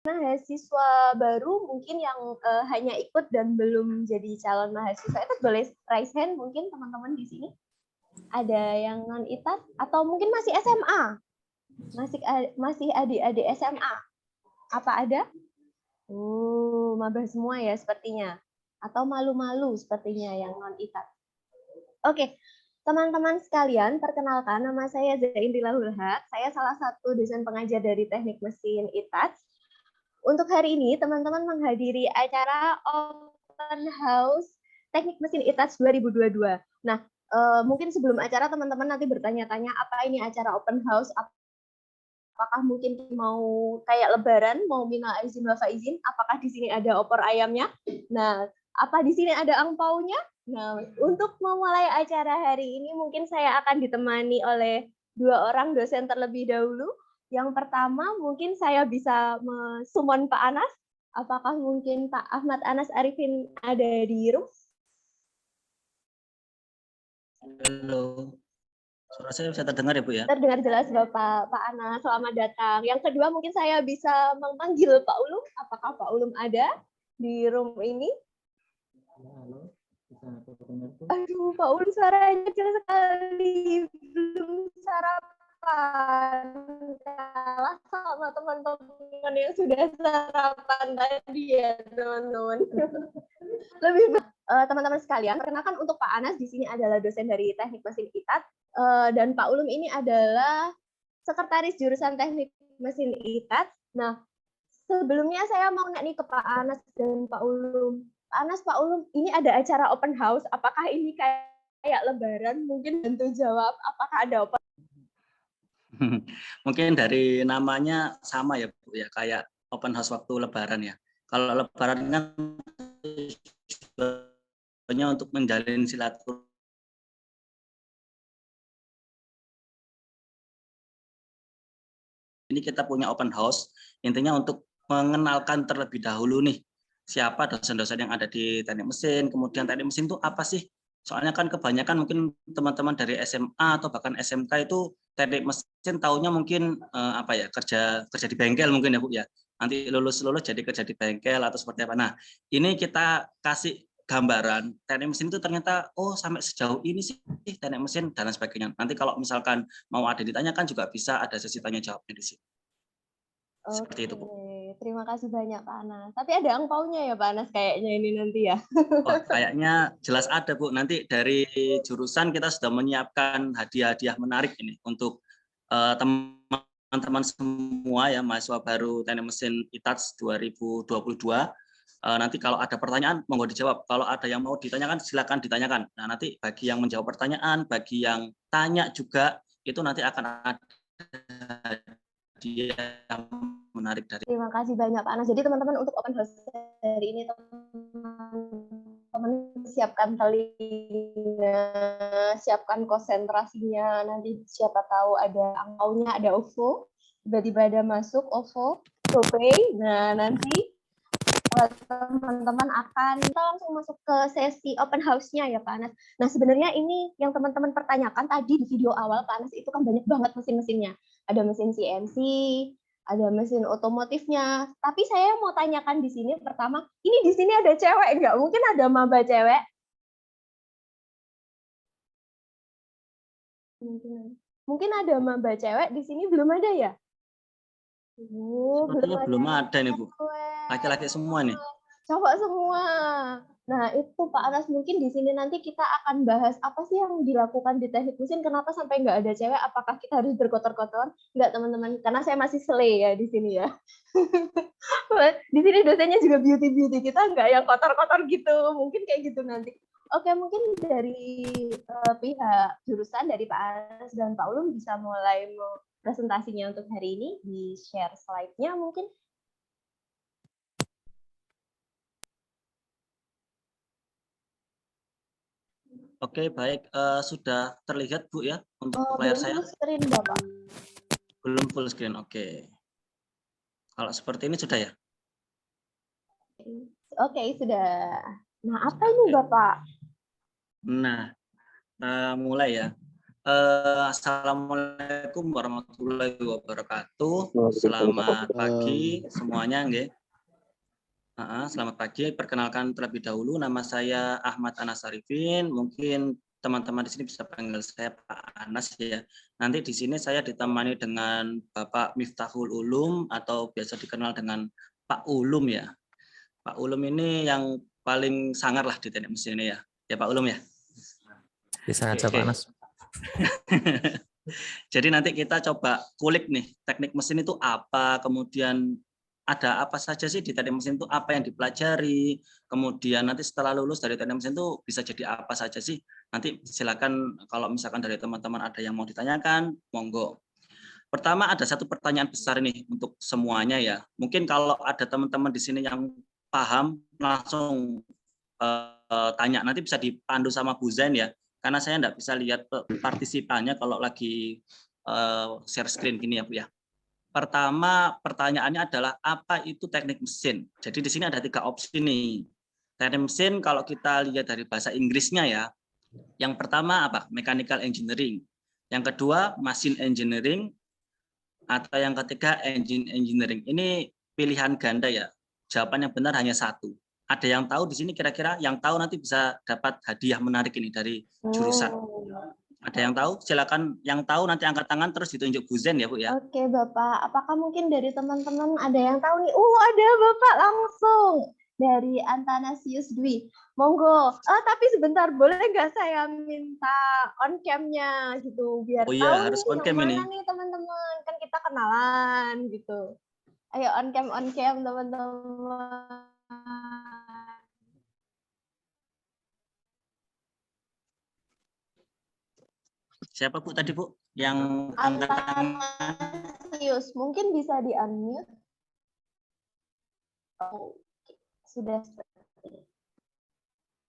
mahasiswa baru mungkin yang hanya ikut dan belum jadi calon mahasiswa itu boleh raise hand mungkin teman-teman di sini. Ada yang non ITAT atau mungkin masih SMA? Masih adik-adik SMA. Apa ada? Maba semua ya sepertinya. Atau malu-malu sepertinya yang non ITAT. Oke. Teman-teman sekalian, perkenalkan nama saya Zaindila Hulhat. Saya salah satu dosen pengajar dari Teknik Mesin ITAT. Untuk hari ini, teman-teman menghadiri acara Open House Teknik Mesin ITAT 2022. Nah, mungkin sebelum acara teman-teman nanti bertanya-tanya apa ini acara Open House, apakah mungkin mau kayak Lebaran, mau minal aizin wal faizin, apakah di sini ada opor ayamnya? Nah, apa di sini ada angpaunya? Nah, untuk memulai acara hari ini mungkin saya akan ditemani oleh 2 orang dosen terlebih dahulu. Yang pertama mungkin saya bisa summon Pak Anas. Apakah mungkin Pak Ahmad Anas Arifin ada di room? Halo. Suara saya bisa terdengar ya, Bu ya? Terdengar jelas Bapak Anas, selamat datang. Yang kedua mungkin saya bisa memanggil Pak Ulum. Apakah Pak Ulum ada di room ini? Halo. Bisa terdengar, Bu? Aduh, Pak Ulum suaranya kecil sekali. Belum sarapan. Kalah sama teman-teman yang sudah sarapan tadi ya, teman-teman. Lebih teman-teman sekalian, perkenalkan untuk Pak Anas di sini adalah dosen dari Teknik Mesin ITAT dan Pak Ulum ini adalah sekretaris jurusan Teknik Mesin ITAT. Nah, sebelumnya saya mau nanya nih ke Pak Anas dan Pak Ulum. Pak Anas, Pak Ulum, ini ada acara open house. Apakah ini kayak Lebaran? Mungkin bantu jawab. Apakah ada open? Mungkin dari namanya sama ya, Bu ya, kayak open house waktu Lebaran ya. Kalau Lebaran kan tujuannya untuk menjalin silaturahmi. Ini kita punya open house, intinya untuk mengenalkan terlebih dahulu nih, siapa dosen-dosen yang ada di teknik mesin, kemudian teknik mesin itu apa sih? Soalnya kan kebanyakan mungkin teman-teman dari SMA atau bahkan SMK itu teknik mesin taunya mungkin apa ya, kerja di bengkel mungkin ya Bu ya. Nanti lulus jadi kerja di bengkel atau seperti apa. Nah, ini kita kasih gambaran teknik mesin itu ternyata sampai sejauh ini sih teknik mesin dan lain sebagainya. Nanti kalau misalkan mau ada ditanyakan juga bisa ada sesi tanya jawabnya di sini. Seperti itu, Bu. Terima kasih banyak Pak Anas. Tapi ada angpaunya ya Pak Anas kayaknya ini nanti ya. Wah, kayaknya jelas ada, Bu. Nanti dari jurusan kita sudah menyiapkan hadiah-hadiah menarik ini untuk teman-teman semua ya, mahasiswa baru Teknik Mesin ITATS 2022. Nanti kalau ada pertanyaan, monggo dijawab. Kalau ada yang mau ditanyakan, silakan ditanyakan. Nah, nanti bagi yang menjawab pertanyaan, bagi yang tanya juga, itu nanti akan ada hadiah yang menarik dari. Terima kasih banyak Pak Anas. Jadi teman-teman untuk open house hari ini teman-teman siapkan telinga, siapkan konsentrasinya. Nanti siapa tahu ada angpaunya, ada OVO. Tiba-tiba ada masuk OVO, GoPay. Nah, nanti teman-teman akan kita langsung masuk ke sesi open house-nya ya Pak Anas. Nah, sebenarnya ini yang teman-teman pertanyakan tadi di video awal Pak Anas itu kan banyak banget mesin-mesinnya. Ada mesin CNC, ada mesin otomotifnya. Tapi saya mau tanyakan di sini pertama, ini di sini ada cewek nggak? Mungkin ada maba cewek? Mungkin ada maba cewek di sini belum ada ya? Sepertinya belum ada nih, Bu. Laki-laki semua nih. Cowok semua. Nah, itu Pak Anas mungkin di sini nanti kita akan bahas apa sih yang dilakukan di teknik mesin, kenapa sampai nggak ada cewek, apakah kita harus berkotor-kotor? Nggak, teman-teman, karena saya masih slay ya di sini ya. Di sini dosennya juga beauty-beauty, kita nggak yang kotor-kotor gitu, mungkin kayak gitu nanti. Oke, mungkin dari pihak jurusan, dari Pak Anas dan Pak Ulum bisa mulai presentasinya untuk hari ini, di share slide-nya mungkin. Oke, baik. Sudah terlihat, Bu, ya, untuk layar saya? Belum full screen, Bapak. Belum full screen, oke. Kalau seperti ini sudah ya? Oke, sudah. Nah, apa ini, Bapak? Nah, mulai ya. Assalamualaikum warahmatullahi wabarakatuh. Selamat pagi semuanya, nggih. Selamat pagi. Perkenalkan terlebih dahulu, nama saya Ahmad Anas Arifin. Mungkin teman-teman di sini bisa panggil saya Pak Anas ya. Nanti di sini saya ditemani dengan Bapak Miftahul Ulum atau biasa dikenal dengan Pak Ulum ya. Pak Ulum ini yang paling sangar lah di teknik mesin ini ya. Ya Pak Ulum ya. Bisa aja Pak Anas. Jadi nanti kita coba kulik nih teknik mesin itu apa, kemudian ada apa saja sih di teknik mesin itu, apa yang dipelajari, kemudian nanti setelah lulus dari teknik mesin itu bisa jadi apa saja sih. Nanti silakan kalau misalkan dari teman-teman ada yang mau ditanyakan, monggo. Pertama ada satu pertanyaan besar nih untuk semuanya ya. Mungkin kalau ada teman-teman di sini yang paham langsung tanya, nanti bisa dipandu sama Bu Zain ya. Karena saya enggak bisa lihat partisipannya kalau lagi share screen gini ya Bu ya. Pertama pertanyaannya adalah apa itu teknik mesin? Jadi di sini ada 3 opsi nih. Teknik mesin kalau kita lihat dari bahasa Inggrisnya ya. Yang pertama apa? Mechanical engineering. Yang kedua machine engineering atau yang ketiga engine engineering. Ini pilihan ganda ya. Jawaban yang benar hanya satu. Ada yang tahu di sini kira-kira yang tahu nanti bisa dapat hadiah menarik ini dari jurusan. Ada yang tahu? Silakan yang tahu nanti angkat tangan terus ditunjuk Bu Zen ya Bu ya. Oke Bapak, apakah mungkin dari teman-teman ada yang tahu nih? Ada Bapak langsung dari Antanasius Dwi. Monggo. Tapi sebentar, boleh nggak saya minta on cam-nya gitu biar Oh tahu iya, harus nih on cam yang ini. mana nih teman-teman. Kan kita kenalan gitu. Ayo on cam teman-teman. Siapa Bu tadi Bu yang angkat tangan? Antanasius, mungkin bisa di-unmute. Oh, sudah seperti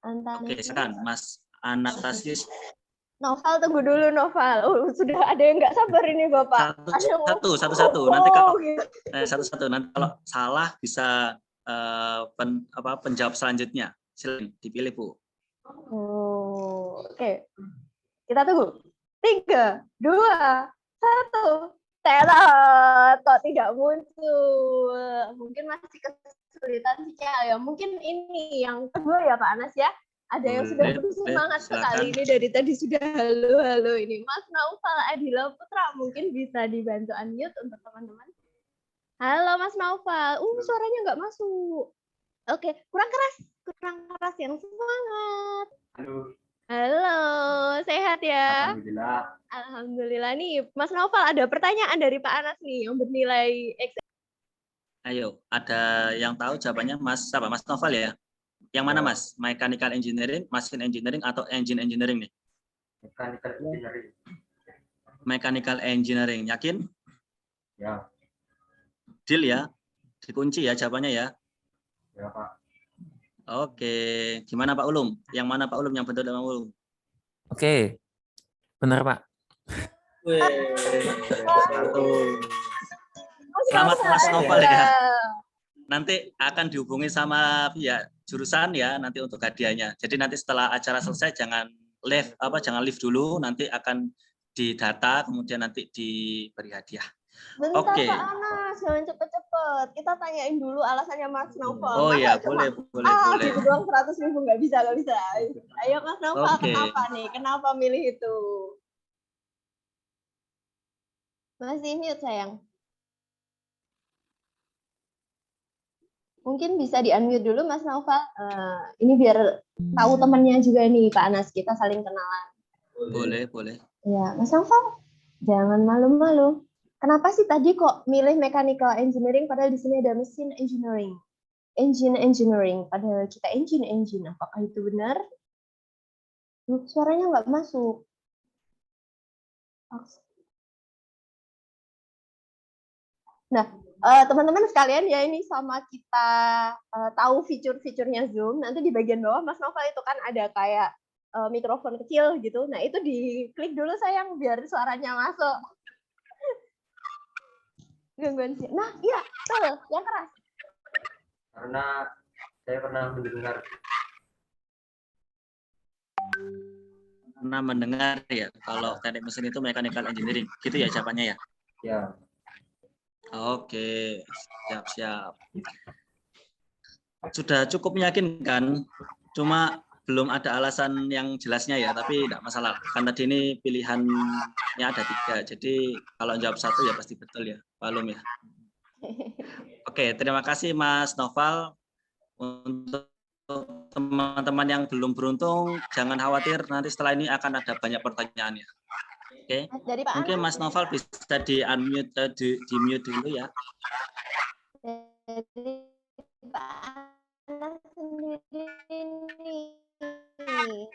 Oke, sekarang Mas Anastasius. Noval, tunggu dulu Noval. Sudah ada yang nggak sabar ini Bapak. Satu-satu. Nanti kalau gitu. satu-satu. Nanti kalau salah bisa penjawab selanjutnya. Silakan dipilih Bu. Oke. Kita tunggu. 3, 2, 1. Telat, kok tidak muncul? Mungkin masih kesulitan sinyal ya. Mungkin ini yang kedua ya Pak Anas ya. Ada yang sudah bersemangat sekali ini dari tadi sudah halo ini. Mas Naufal Adila Putra mungkin bisa dibantu unmute untuk teman-teman. Halo Mas Naufal. Suaranya nggak masuk. Oke, kurang keras yang semangat. Halo, sehat ya? Alhamdulillah nih. Mas Naufal ada pertanyaan dari Pak Anas nih yang bernilai X. Ayo, ada yang tahu jawabannya Mas Naufal ya? Yang mana Mas? Mechanical engineering, machine engineering atau engine engineering nih? Mechanical engineering. Mechanical engineering, yakin? Ya. Deal ya? Dikunci ya jawabannya ya? Ya Pak. Oke, gimana Pak Ulum? Yang mana Pak Ulum yang betul Pak Ulum? Oke, benar Pak. Selamat Mas Novel ya. Nanti akan dihubungi sama pihak jurusan ya nanti untuk hadiahnya. Jadi nanti setelah acara selesai jangan live dulu, nanti akan didata kemudian nanti diberi hadiah. Bentar Oke. Pak Anas, jangan cepet-cepet. Kita tanyain dulu alasannya Mas Naufal. Oh iya, boleh. Gitu doang 100.000 nggak bisa. Ayo Mas Naufal, kenapa nih? Kenapa milih itu? Masih mute sayang. Mungkin bisa di-unmute dulu Mas Naufal. Ini biar tahu temannya juga nih Pak Anas, kita saling kenalan. Boleh. Ya, Mas Naufal, jangan malu-malu. Kenapa sih tadi kok milih mechanical engineering padahal di sini ada mesin engineering? Engine engineering, padahal kita engine. Apakah itu benar? Suaranya nggak masuk. Nah, teman-teman sekalian ya ini sama kita tahu fitur-fiturnya Zoom. Nanti di bagian bawah Mas Novel itu kan ada kayak mikrofon kecil gitu. Nah itu diklik dulu sayang biar suaranya masuk. Gangguan sih. Nah iya betul yang keras. Karena saya pernah mendengar pernah mendengar ya kalau teknik mesin itu mechanical engineering. Gitu ya jawabannya ya? Ya. Oke, siap-siap. Sudah cukup meyakinkan, cuma belum ada alasan yang jelasnya ya, tapi tidak masalah. Kan tadi ini pilihannya ada 3, jadi kalau jawab 1 ya pasti betul ya, Palum ya. Oke, terima kasih Mas Noval. Untuk teman-teman yang belum beruntung, jangan khawatir, nanti setelah ini akan ada banyak pertanyaan ya. Oke, Dari Pak mungkin Anas. Mas Noval bisa di-unmute, di-mute dulu ya. Dari Pak Anas sendiri nih.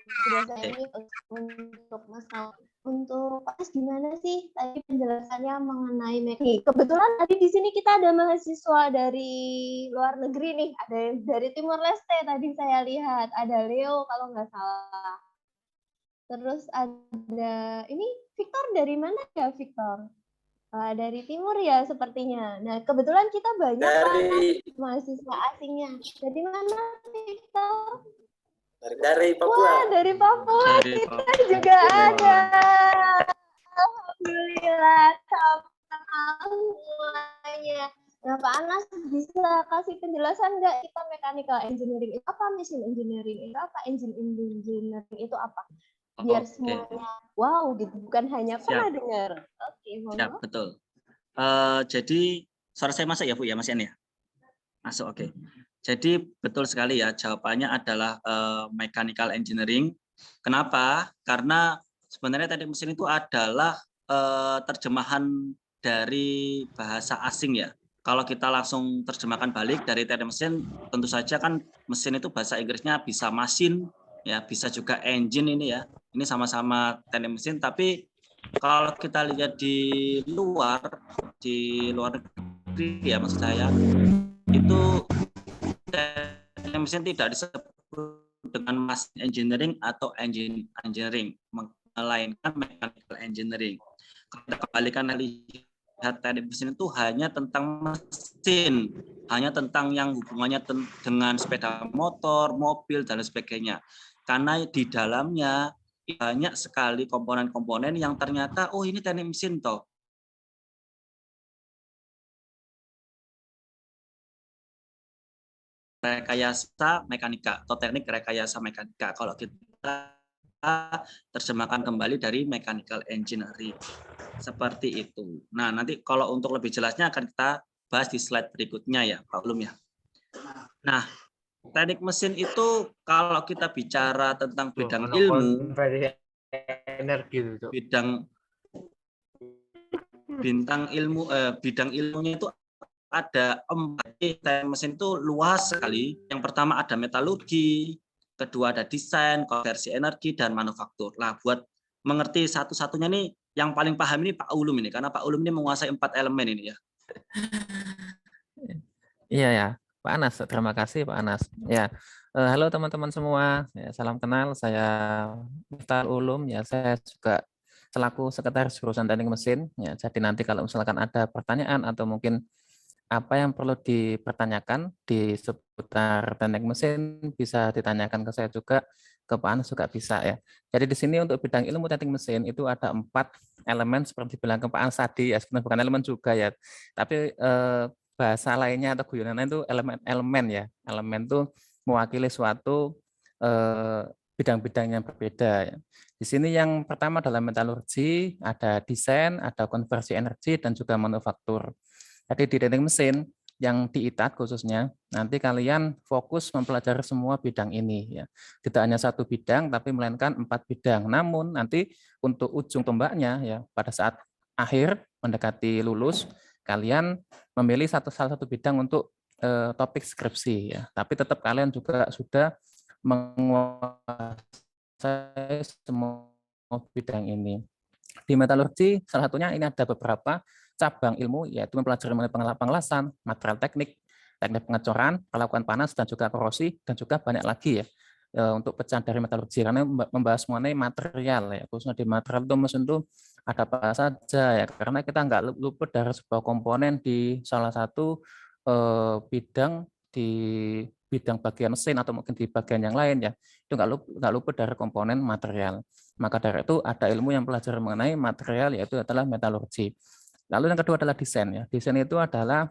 Sudah saya ini untuk Mas Noval. Untuk Pak Anas gimana sih tadi penjelasannya mengenai mekanik? Kebetulan tadi di sini kita ada mahasiswa dari luar negeri nih, ada yang dari Timor Leste tadi saya lihat, ada Leo kalau nggak salah. Terus ada ini Victor dari mana ya Victor? Dari timur ya sepertinya. Nah kebetulan kita banyak Dari mahasiswa asingnya. Dari mana Victor? dari Papua. Wah dari Papua Dari kita Papua. juga ada. Alhamdulillah sama semuanya. Nah Pak Anas bisa kasih penjelasan nggak kita mechanical engineering itu apa, machine engineering itu apa, engine engineering itu apa? Biar Oke. semuanya wow gitu, bukan hanya pernah Siap. dengar. Oke, Siap, monggo. betul. Jadi suara saya masuk ya Bu ya, Mas Ian ya? Masuk, oke. Jadi betul sekali ya, jawabannya adalah mechanical engineering. Kenapa? Karena sebenarnya teknik mesin itu adalah terjemahan dari bahasa asing ya. Kalau kita langsung terjemahkan balik dari teknik mesin, tentu saja kan mesin itu bahasa Inggrisnya bisa mesin, ya bisa juga engine ini ya. Ini sama-sama teknik mesin, tapi kalau kita lihat di luar negeri ya maksud saya, itu teknik mesin tidak disebut dengan machine engineering atau engine engineering, melainkan mechanical engineering. Kalau kita kembalikan lihat teknik mesin itu hanya tentang mesin, hanya tentang yang hubungannya dengan sepeda motor, mobil, dan sebagainya. Karena di dalamnya banyak sekali komponen-komponen yang ternyata, oh ini teknik mesin toh. Rekayasa mekanika atau teknik rekayasa mekanika. Kalau kita terjemahkan kembali dari mechanical engineering. Seperti itu. Nah, nanti kalau untuk lebih jelasnya akan kita bahas di slide berikutnya ya, Pak Ulum ya. Nah, teknik mesin itu kalau kita bicara tentang bidang ilmu, energi itu. Bidang ilmunya itu ada 4. Teknik mesin itu luas sekali. Yang pertama ada metalurgi, kedua ada desain, konversi energi, dan manufaktur. Nah, buat mengerti satu-satunya nih, yang paling paham ini Pak Ulum ini, karena Pak Ulum ini menguasai 4 elemen ini ya. Iya ya, Pak Anas. Terima kasih Pak Anas. Ya, halo teman-teman semua. Ya, salam kenal. Saya Miftahul Ulum. Ya, saya juga selaku sekretaris jurusan teknik mesin. Ya, jadi nanti kalau misalkan ada pertanyaan atau mungkin apa yang perlu dipertanyakan di seputar teknik mesin bisa ditanyakan ke saya juga, ke Pak Anas juga bisa ya. Jadi di sini untuk bidang ilmu teknik mesin itu ada 4 elemen seperti bilang ke Pak Anas tadi ya, sebenarnya bukan elemen juga ya, tapi bahasa lainnya atau guyonan itu elemen-elemen ya. Elemen itu mewakili suatu bidang-bidang yang berbeda ya. Di sini yang pertama adalah metalurgi, ada desain, ada konversi energi, dan juga manufaktur. Jadi di teknik mesin yang di ITAT khususnya, nanti kalian fokus mempelajari semua bidang ini ya. Tidak hanya satu bidang, tapi melainkan 4 bidang. Namun nanti untuk ujung tombaknya ya, pada saat akhir mendekati lulus, kalian memilih salah satu bidang untuk topik skripsi ya. Tapi tetap kalian juga sudah menguasai semua bidang ini. Di metalurgi salah satunya ini ada beberapa cabang ilmu, yaitu mempelajari mengenai pengelasan, material teknik, teknik pengecoran, perlakuan panas, dan juga korosi, dan juga banyak lagi ya untuk pecahan dari metalurgi, karena membahas mengenai material ya, khususnya di material itu mesin itu ada apa saja ya, karena kita nggak luput dari sebuah komponen di salah satu bidang di bidang bagian mesin atau mungkin di bagian yang lain ya, itu nggak luput dari komponen material. Maka dari itu ada ilmu yang pelajari mengenai material, yaitu adalah metalurgi. Lalu yang kedua adalah desain ya. Desain itu adalah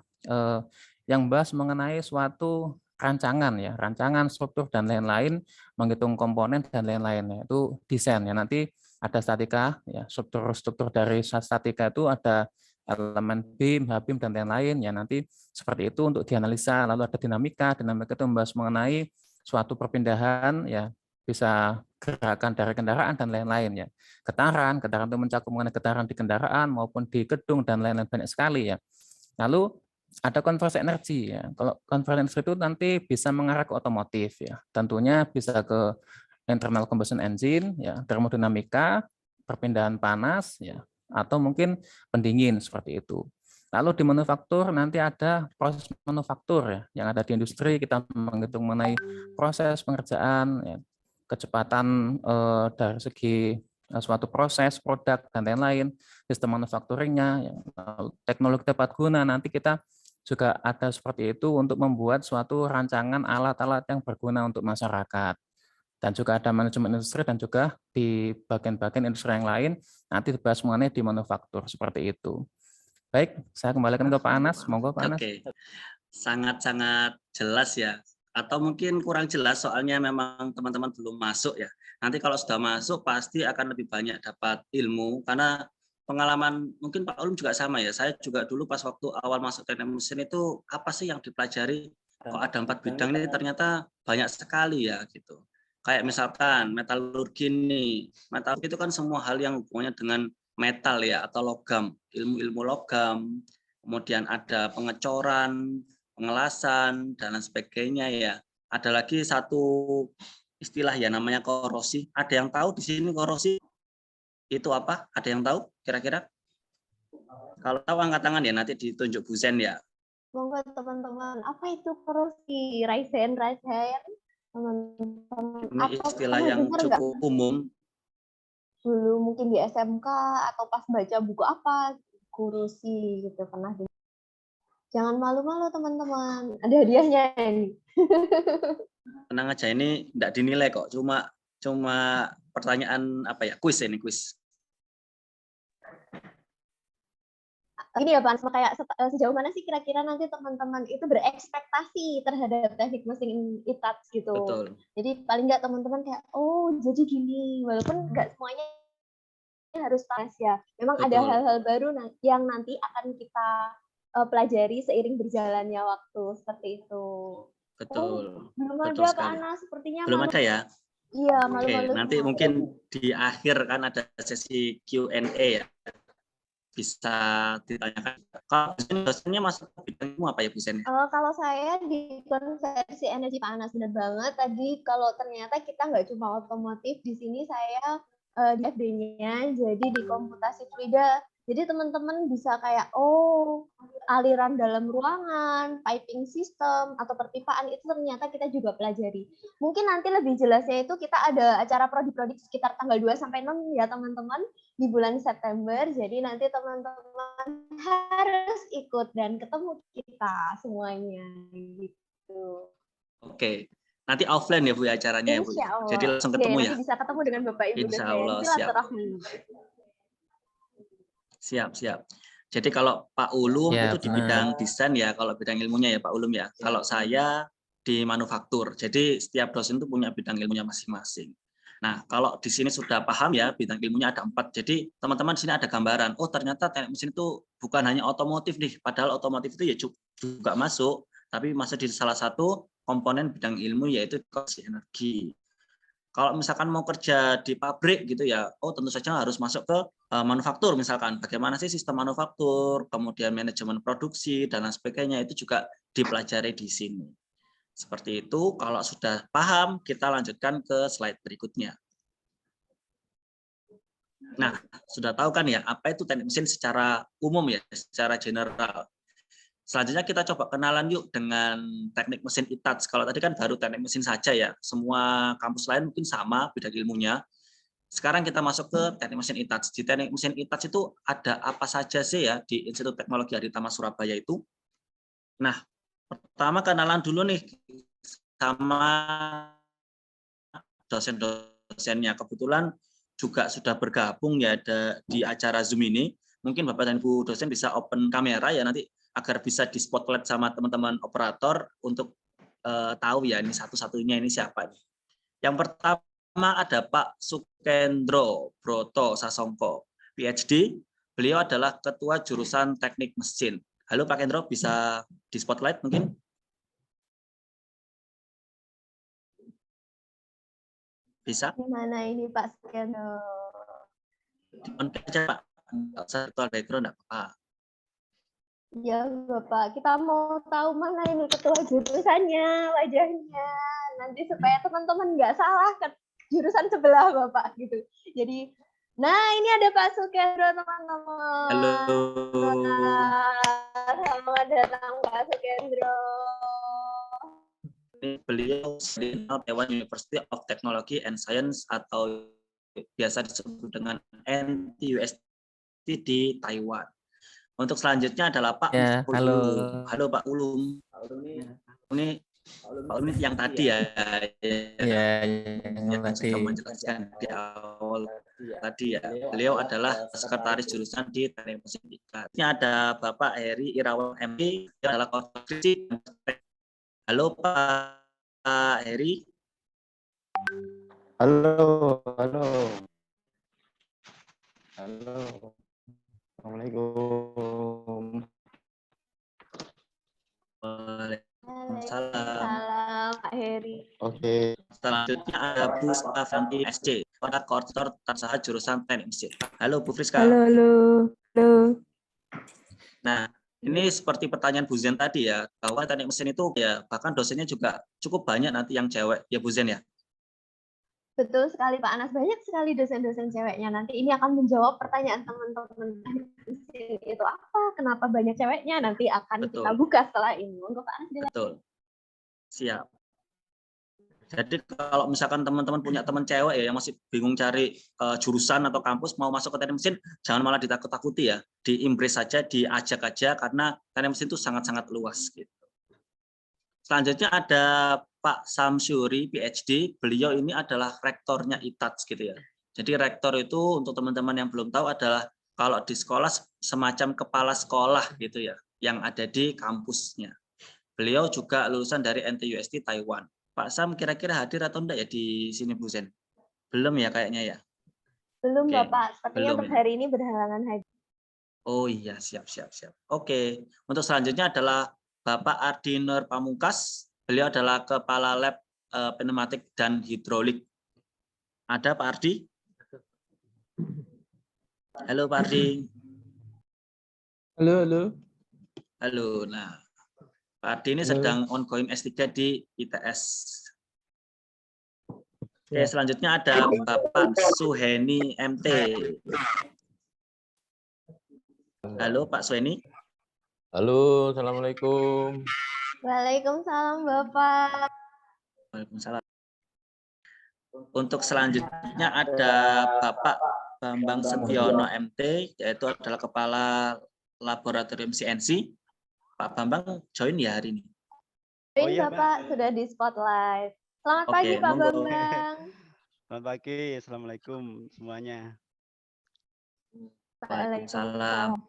yang membahas mengenai suatu rancangan ya, rancangan, struktur dan lain-lain, menghitung komponen dan lain-lain ya. Itu desain ya. Nanti ada statika ya, struktur dari statika itu ada elemen beam, H-beam dan lain-lain ya. Nanti seperti itu untuk dianalisa. Lalu ada dinamika itu membahas mengenai suatu perpindahan ya, bisa gerakan dari kendaraan dan lain-lain ya. Getaran itu mencakup mengenai getaran di kendaraan maupun di gedung dan lain-lain banyak sekali ya. Lalu ada konversi energi ya. Kalau konversi energi itu nanti bisa mengarah ke otomotif ya. Tentunya bisa ke internal combustion engine ya, termodinamika, perpindahan panas ya, atau mungkin pendingin seperti itu. Lalu di manufaktur nanti ada proses manufaktur ya, yang ada di industri, kita menghitung mengenai proses pengerjaan ya, kecepatan dari segi suatu proses, produk, dan lain-lain, sistem manufacturing-nya, teknologi tepat guna, nanti kita juga ada seperti itu untuk membuat suatu rancangan alat-alat yang berguna untuk masyarakat. Dan juga ada manajemen industri dan juga di bagian-bagian industri yang lain, nanti dibahas mengenai di manufaktur, seperti itu. Baik, saya kembalikan ke Pak Anas, monggo Pak Anas. Oke, sangat-sangat jelas ya. Atau mungkin kurang jelas soalnya memang teman-teman belum masuk ya. Nanti kalau sudah masuk pasti akan lebih banyak dapat ilmu karena pengalaman mungkin Pak Ulum juga sama ya. Saya juga dulu pas waktu awal masuk teknik mesin itu apa sih yang dipelajari? Kok ada 4 bidang ini ternyata banyak sekali ya gitu. Kayak misalkan metalurgi nih. Metalurgi itu kan semua hal yang hubungannya dengan metal ya atau logam, ilmu-ilmu logam. Kemudian ada pengecoran, pengelasan, dan lain sebagainya ya. Ada lagi satu istilah ya namanya korosi. Ada yang tahu di sini korosi itu apa? Ada yang tahu kira-kira? Kalau tahu angkat tangan ya, nanti ditunjuk Bu Zen ya. Monggo teman-teman, apa itu korosi? Raise hand. Teman-teman, Ini istilah yang cukup umum. Dulu mungkin di SMK atau pas baca buku apa, korosi gitu pernah dengar. Jangan malu-malu teman-teman, ada hadiahnya ini. Tenang aja, ini enggak dinilai kok, cuma pertanyaan apa ya, kuis ini, kuis. Ini ya Pak, kayak sejauh mana sih kira-kira nanti teman-teman itu berekspektasi terhadap teknik mesin ITATS gitu. Betul. Jadi paling nggak teman-teman kayak, oh jadi gini, walaupun nggak semuanya harus pas ya. Memang Betul. ada hal-hal baru yang nanti akan kita pelajari seiring berjalannya waktu, seperti itu. Betul. Oh, belum Betul ada Pak sekali. Ana, sepertinya belum malu. ada ya? Iya, Oke, malu-malu. nanti mungkin di akhir kan ada sesi Q&A ya. Bisa ditanyakan. Kalau dosennya masuk ke bidangmu apa ya Bu Sen? Kalau saya di konversi energi Pak Anas, benar banget. Tadi kalau ternyata kita nggak cuma otomotif, di sini saya di FD-nya, jadi di komputasi fluida. Jadi teman-teman bisa kayak, oh aliran dalam ruangan, piping system, atau perpipaan itu ternyata kita juga pelajari. Mungkin nanti lebih jelasnya itu kita ada acara prodi-prodi sekitar tanggal 2-6 ya teman-teman, di bulan September. Jadi nanti teman-teman harus ikut dan ketemu kita semuanya gitu. Oke. Nanti offline ya Bu ya acaranya ya Bu. Insya Allah. Jadi langsung ketemu nanti ya. bisa ketemu dengan Bapak Ibu Insya dosen. Allah, siap. Siap. Jadi kalau Pak Ulum Ya, itu di bidang desain ya, kalau bidang ilmunya ya Pak Ulum ya. Kalau saya di manufaktur. Jadi setiap dosen itu punya bidang ilmunya masing-masing. Nah, kalau di sini sudah paham ya, bidang ilmunya ada 4. Jadi teman-teman di sini ada gambaran. Oh, ternyata teknik mesin itu bukan hanya otomotif nih. Padahal otomotif itu ya juga masuk, tapi masuk di salah satu komponen bidang ilmu yaitu konversi energi. Kalau misalkan mau kerja di pabrik gitu ya, oh tentu saja harus masuk ke manufaktur misalkan. Bagaimana sih sistem manufaktur, kemudian manajemen produksi dan lain sebagainya itu juga dipelajari di sini. Seperti itu, kalau sudah paham, kita lanjutkan ke slide berikutnya. Nah, sudah tahu kan ya, apa itu teknik mesin secara umum ya, secara general. Selanjutnya kita coba kenalan yuk dengan teknik mesin ITATS. Kalau tadi kan baru teknik mesin saja ya, semua kampus lain mungkin sama bidang ilmunya. Sekarang kita masuk ke teknik mesin ITATS. Di teknik mesin ITATS itu ada apa saja sih ya di Institut Teknologi Haritama Surabaya itu? Nah, pertama kenalan dulu nih sama dosen-dosennya. Kebetulan juga sudah bergabung ya di acara Zoom ini. Mungkin Bapak dan Ibu dosen bisa open kamera ya nanti agar bisa di spotlight sama teman-teman operator untuk tahu ya ini satu-satunya ini siapa nih. Yang pertama ada Pak Sukendro Broto Sasongko, PhD. Beliau adalah Ketua Jurusan Teknik Mesin. Halo Pak Kendro, bisa di spotlight mungkin? Bisa? Gimana ini Pak Sukendro? Di aja Pak, nggak usah virtual background, nggak apa-apa. Ya Bapak, kita mau tahu mana ini ketua jurusannya, wajahnya. Nanti supaya teman-teman nggak salah ke jurusan sebelah Bapak gitu. Jadi, nah ini ada Pak Sukendro teman-teman. Halo. Selamat datang Pak Sukendro. Beliau Sarjana Taiwan University of Technology and Science atau biasa disebut dengan NTUST di Taiwan. Untuk selanjutnya adalah Pak Ya, halo. Ulum. Halo Pak Ulum. Ini Pak Ulum yang tadi ya. Ya, yang tadi. sudah menjelaskan di awal tadi ya. Beliau adalah sekretaris jurusan di Teknik Mesin IKA. Ini ada Bapak Heri Irawan MD, dia adalah konstruksi. Halo Pak Heri. Halo. Assalamualaikum. Waalaikumsalam Pak Heri. Oke. Selanjutnya ada Bu Safanti SC, koordinator Tata jurusan Teknik Mesin. Halo Bu Friska. Halo. Nah, ini seperti pertanyaan Bu Zen tadi ya, bahwa teknik mesin itu ya bahkan dosennya juga cukup banyak nanti yang cewek ya Bu Zen ya. Betul sekali Pak Anas, banyak sekali dosen-dosen ceweknya. Nanti ini akan menjawab pertanyaan teman-teman itu apa, kenapa banyak ceweknya, nanti akan Betul. kita buka setelah ini. Untuk Pak Anas dulu. Betul. Siap. Jadi kalau misalkan teman-teman punya teman cewek ya yang masih bingung cari jurusan atau kampus mau masuk ke teknik mesin, jangan malah ditakut-takuti ya, di-embrace saja, diajak aja karena teknik mesin itu sangat-sangat luas gitu. Selanjutnya ada Pak Samsyuri PhD, beliau ini adalah rektornya ITATS gitu ya. Jadi rektor itu untuk teman-teman yang belum tahu adalah kalau di sekolah semacam kepala sekolah gitu ya, yang ada di kampusnya. Beliau juga lulusan dari NTUST Taiwan. Pak Sam kira-kira hadir atau enggak ya di sini Bu Zen? Belum ya kayaknya ya? Belum Oke, Bapak, sepertinya belum untuk ya. hari ini berhalangan hadir. Oh iya, siap. Oke, untuk selanjutnya adalah Bapak Ardi Nur Pamungkas. Beliau adalah Kepala Lab Pneumatik dan Hidrolik. Ada Pak Ardi? Halo Pak Ardi. Halo. Halo. Nah, Pak Ardi ini sedang ongoing S3 di ITS. Oke, selanjutnya ada Bapak Suheni MT. Halo Pak Suheni. Halo, assalamualaikum. Waalaikumsalam Bapak. Waalaikumsalam. Untuk selanjutnya ada Bapak Bambang Setiono MT, yaitu adalah Kepala Laboratorium CNC. Pak Bambang join ya hari ini. Oh, iya, Bapak, sudah di spotlight. Selamat pagi Pak monggo. Bambang. Selamat pagi, assalamualaikum semuanya. Waalaikumsalam.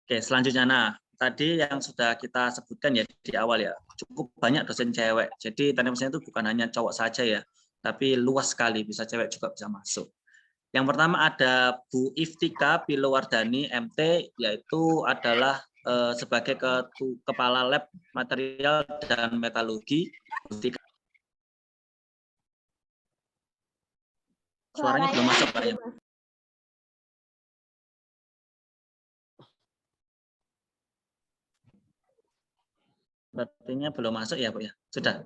Oke, selanjutnya tadi yang sudah kita sebutkan ya di awal ya, cukup banyak dosen cewek. Jadi teknik mesin itu bukan hanya cowok saja ya, tapi luas sekali, bisa cewek juga bisa masuk. Yang pertama ada Bu Iftika Pilowardani MT, yaitu adalah sebagai Kepala Lab Material dan Metalurgi. Suaranya belum masuk Pak ya. Berarti belum masuk ya Pak ya. Sudah.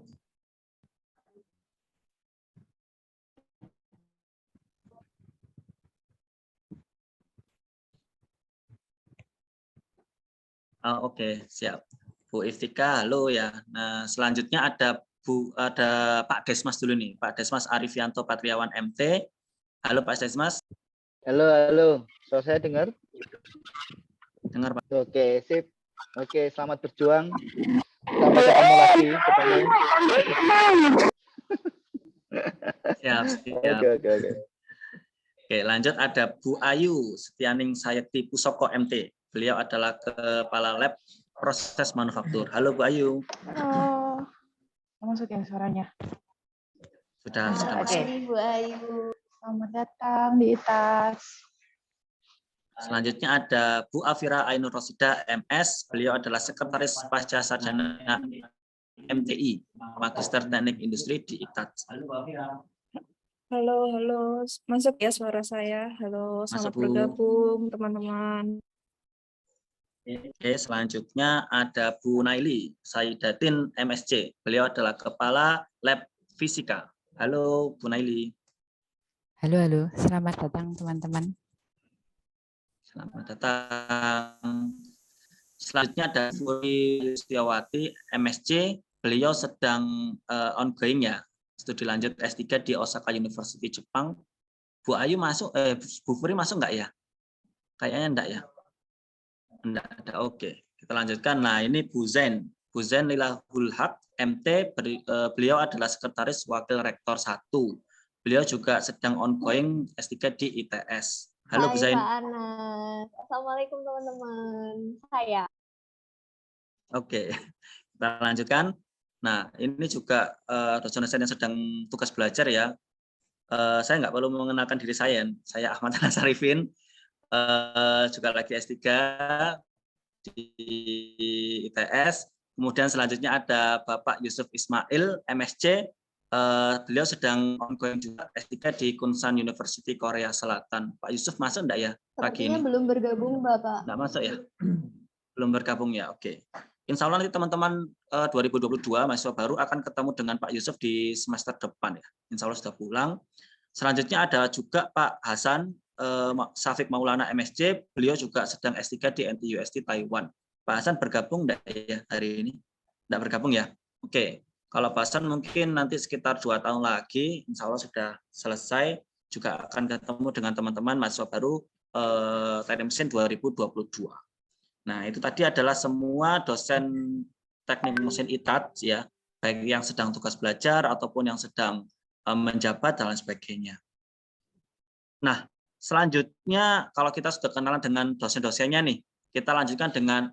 Oke, siap. Bu Iftika, halo ya. Nah, selanjutnya ada Pak Desmas dulu nih. Pak Desmas Arifianto Patriawan MT. Halo Pak Desmas. Halo. So, saya dengar? Dengar Pak. Oke, sip. Oke, selamat berjuang. Salam Sampai ketemu lagi, ketemu. Siap, siap. Oke. Oke, lanjut ada Bu Ayu Setianing Sayekti Pusoko MT. Beliau adalah Kepala Lab Proses Manufaktur. Halo Bu Ayu. Halo, masuk ya suaranya. Sudah Oke. masuk. Bu Ayu. Selamat datang di ITAS. Selanjutnya ada Bu Afira Ainur Rosida MS. Beliau adalah Sekretaris Pasca Sarjana MTI, Magister Teknik Industri di ITAT. Halo, masuk ya suara saya. Halo, Masuk, selamat Bu. bergabung teman-teman. Oke, selanjutnya ada Bu Naili Saidatin MSc. Beliau adalah Kepala Lab Fisika. Halo Bu Naili. Halo, selamat datang teman-teman. Selamat datang. Selanjutnya ada Bu Yustiawati MSc. Beliau sedang ongoing ya, studi lanjut S3 di Osaka University Jepang. Bu Ayu masuk, Bu Furi masuk nggak ya? Kayaknya enggak ya. Enggak ada, oke. Kita lanjutkan. Nah ini Bu Zen Lilahul Haq MT. Beliau adalah Sekretaris Wakil Rektor 1. Beliau juga sedang ongoing S3 di ITS. Halo Bu Hai Zain. Pak Anas. Assalamualaikum teman-teman. Saya. Oke, kita lanjutkan. Nah, ini juga dosen-dosen yang sedang tugas belajar ya. Saya nggak perlu mengenalkan diri saya. Saya Ahmad Anas Arifin, juga lagi S3 di ITS. Kemudian selanjutnya ada Bapak Yusuf Ismail, MSc. Beliau sedang ongoing juga S3 di Kunsan University Korea Selatan. Pak Yusuf masuk enggak ya pagi Sepertinya ini? belum bergabung Bapak. Enggak masuk ya? Belum bergabung ya, oke. Insya Allah nanti teman-teman 2022 mahasiswa baru akan ketemu dengan Pak Yusuf di semester depan ya. Insya Allah sudah pulang. Selanjutnya ada juga Pak Hasan Syafiq Maulana MSc. Beliau juga sedang S3 di NTUST Taiwan. Pak Hasan bergabung enggak ya hari ini? Enggak bergabung ya? Oke. Kalau Pak Hasan mungkin nanti sekitar 2 tahun lagi, insya Allah sudah selesai, juga akan ketemu dengan teman-teman mahasiswa baru Teknik Mesin 2022. Nah, itu tadi adalah semua dosen Teknik Mesin ITAT ya, baik yang sedang tugas belajar ataupun yang sedang menjabat dan lain sebagainya. Nah, selanjutnya kalau kita sudah kenalan dengan dosen-dosennya nih, kita lanjutkan dengan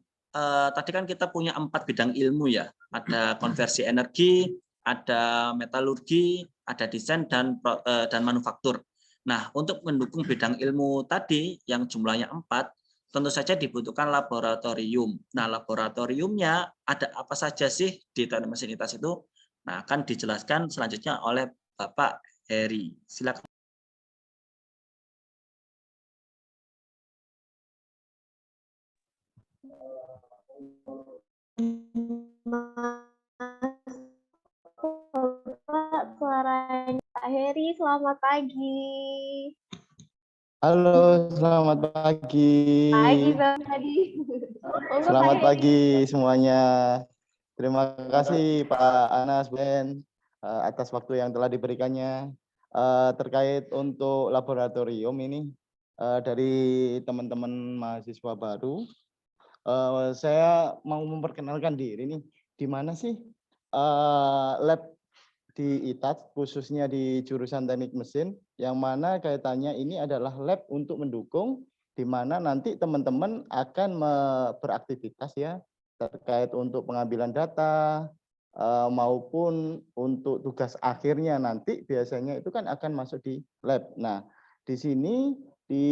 tadi kan kita punya 4 bidang ilmu ya. Ada konversi energi, ada metalurgi, ada desain dan manufaktur. Nah, untuk mendukung bidang ilmu tadi yang jumlahnya 4, tentu saja dibutuhkan laboratorium. Nah, laboratoriumnya ada apa saja sih di Teknik Mesin ITAS itu? Nah, akan dijelaskan selanjutnya oleh Bapak Heri. Silakan. Suaranya Pak Heri, selamat pagi. Halo, selamat pagi. Pagi Bang Hadi. Selamat pagi semuanya. Terima kasih Pak Anas Ben atas waktu yang telah diberikannya. Terkait untuk laboratorium ini dari teman-teman mahasiswa baru, saya mau memperkenalkan diri nih. Di mana sih lab di ITAT, khususnya di jurusan Teknik Mesin, yang mana kaitannya ini adalah lab untuk mendukung, di mana nanti teman-teman akan beraktivitas ya, terkait untuk pengambilan data, maupun untuk tugas akhirnya nanti biasanya itu kan akan masuk di lab. Nah, di sini di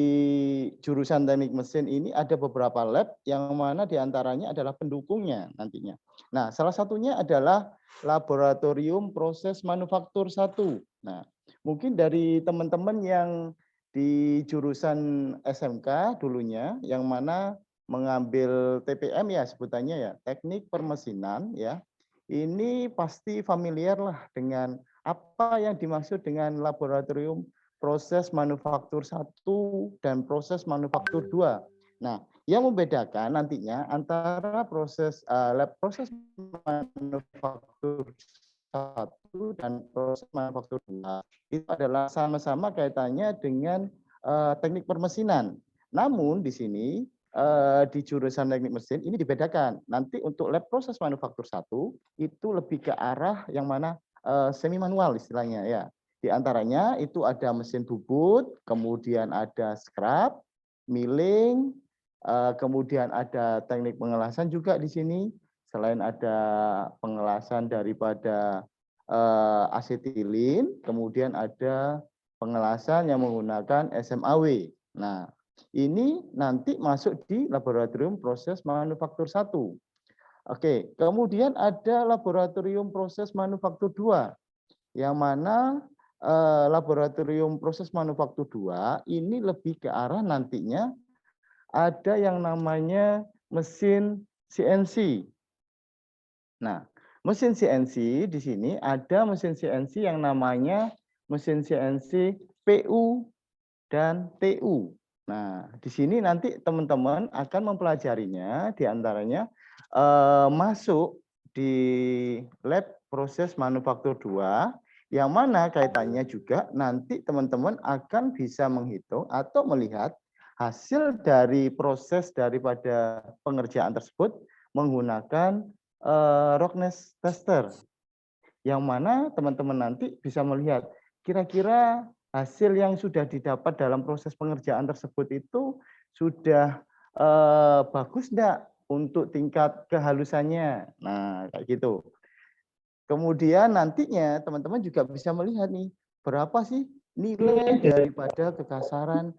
jurusan Teknik Mesin ini ada beberapa lab yang mana diantaranya adalah pendukungnya nantinya. Nah, salah satunya adalah Laboratorium Proses Manufaktur 1. Nah, mungkin dari teman-teman yang di jurusan SMK dulunya, yang mana mengambil TPM ya sebutannya ya, Teknik Permesinan ya, ini pasti familiar lah dengan apa yang dimaksud dengan Laboratorium Proses Manufaktur 1 dan Proses Manufaktur 2. Nah, yang membedakan nantinya antara proses proses manufaktur 1 dan proses manufaktur 2 itu adalah sama-sama kaitannya dengan teknik permesinan. Namun di sini di jurusan teknik mesin ini dibedakan. Nanti untuk lab proses manufaktur 1 itu lebih ke arah yang mana semi manual istilahnya ya. Di antaranya itu ada mesin bubut, kemudian ada scrap, milling, kemudian ada teknik pengelasan juga di sini. Selain ada pengelasan daripada asetilin, kemudian ada pengelasan yang menggunakan SMAW. Nah, ini nanti masuk di laboratorium proses manufaktur 1. Oke, kemudian ada laboratorium proses manufaktur 2, yang mana laboratorium proses manufaktur 2 ini lebih ke arah nantinya ada yang namanya mesin CNC. Nah, mesin CNC di sini ada mesin CNC yang namanya mesin CNC PU dan TU. Nah, di sini nanti teman-teman akan mempelajarinya, diantaranya masuk di lab proses manufaktur 2, yang mana kaitannya juga nanti teman-teman akan bisa menghitung atau melihat hasil dari proses daripada pengerjaan tersebut menggunakan roughness tester, yang mana teman-teman nanti bisa melihat kira-kira hasil yang sudah didapat dalam proses pengerjaan tersebut itu sudah bagus enggak untuk tingkat kehalusannya. Nah, kayak gitu. Kemudian nantinya teman-teman juga bisa melihat nih, berapa sih nilai daripada kekasaran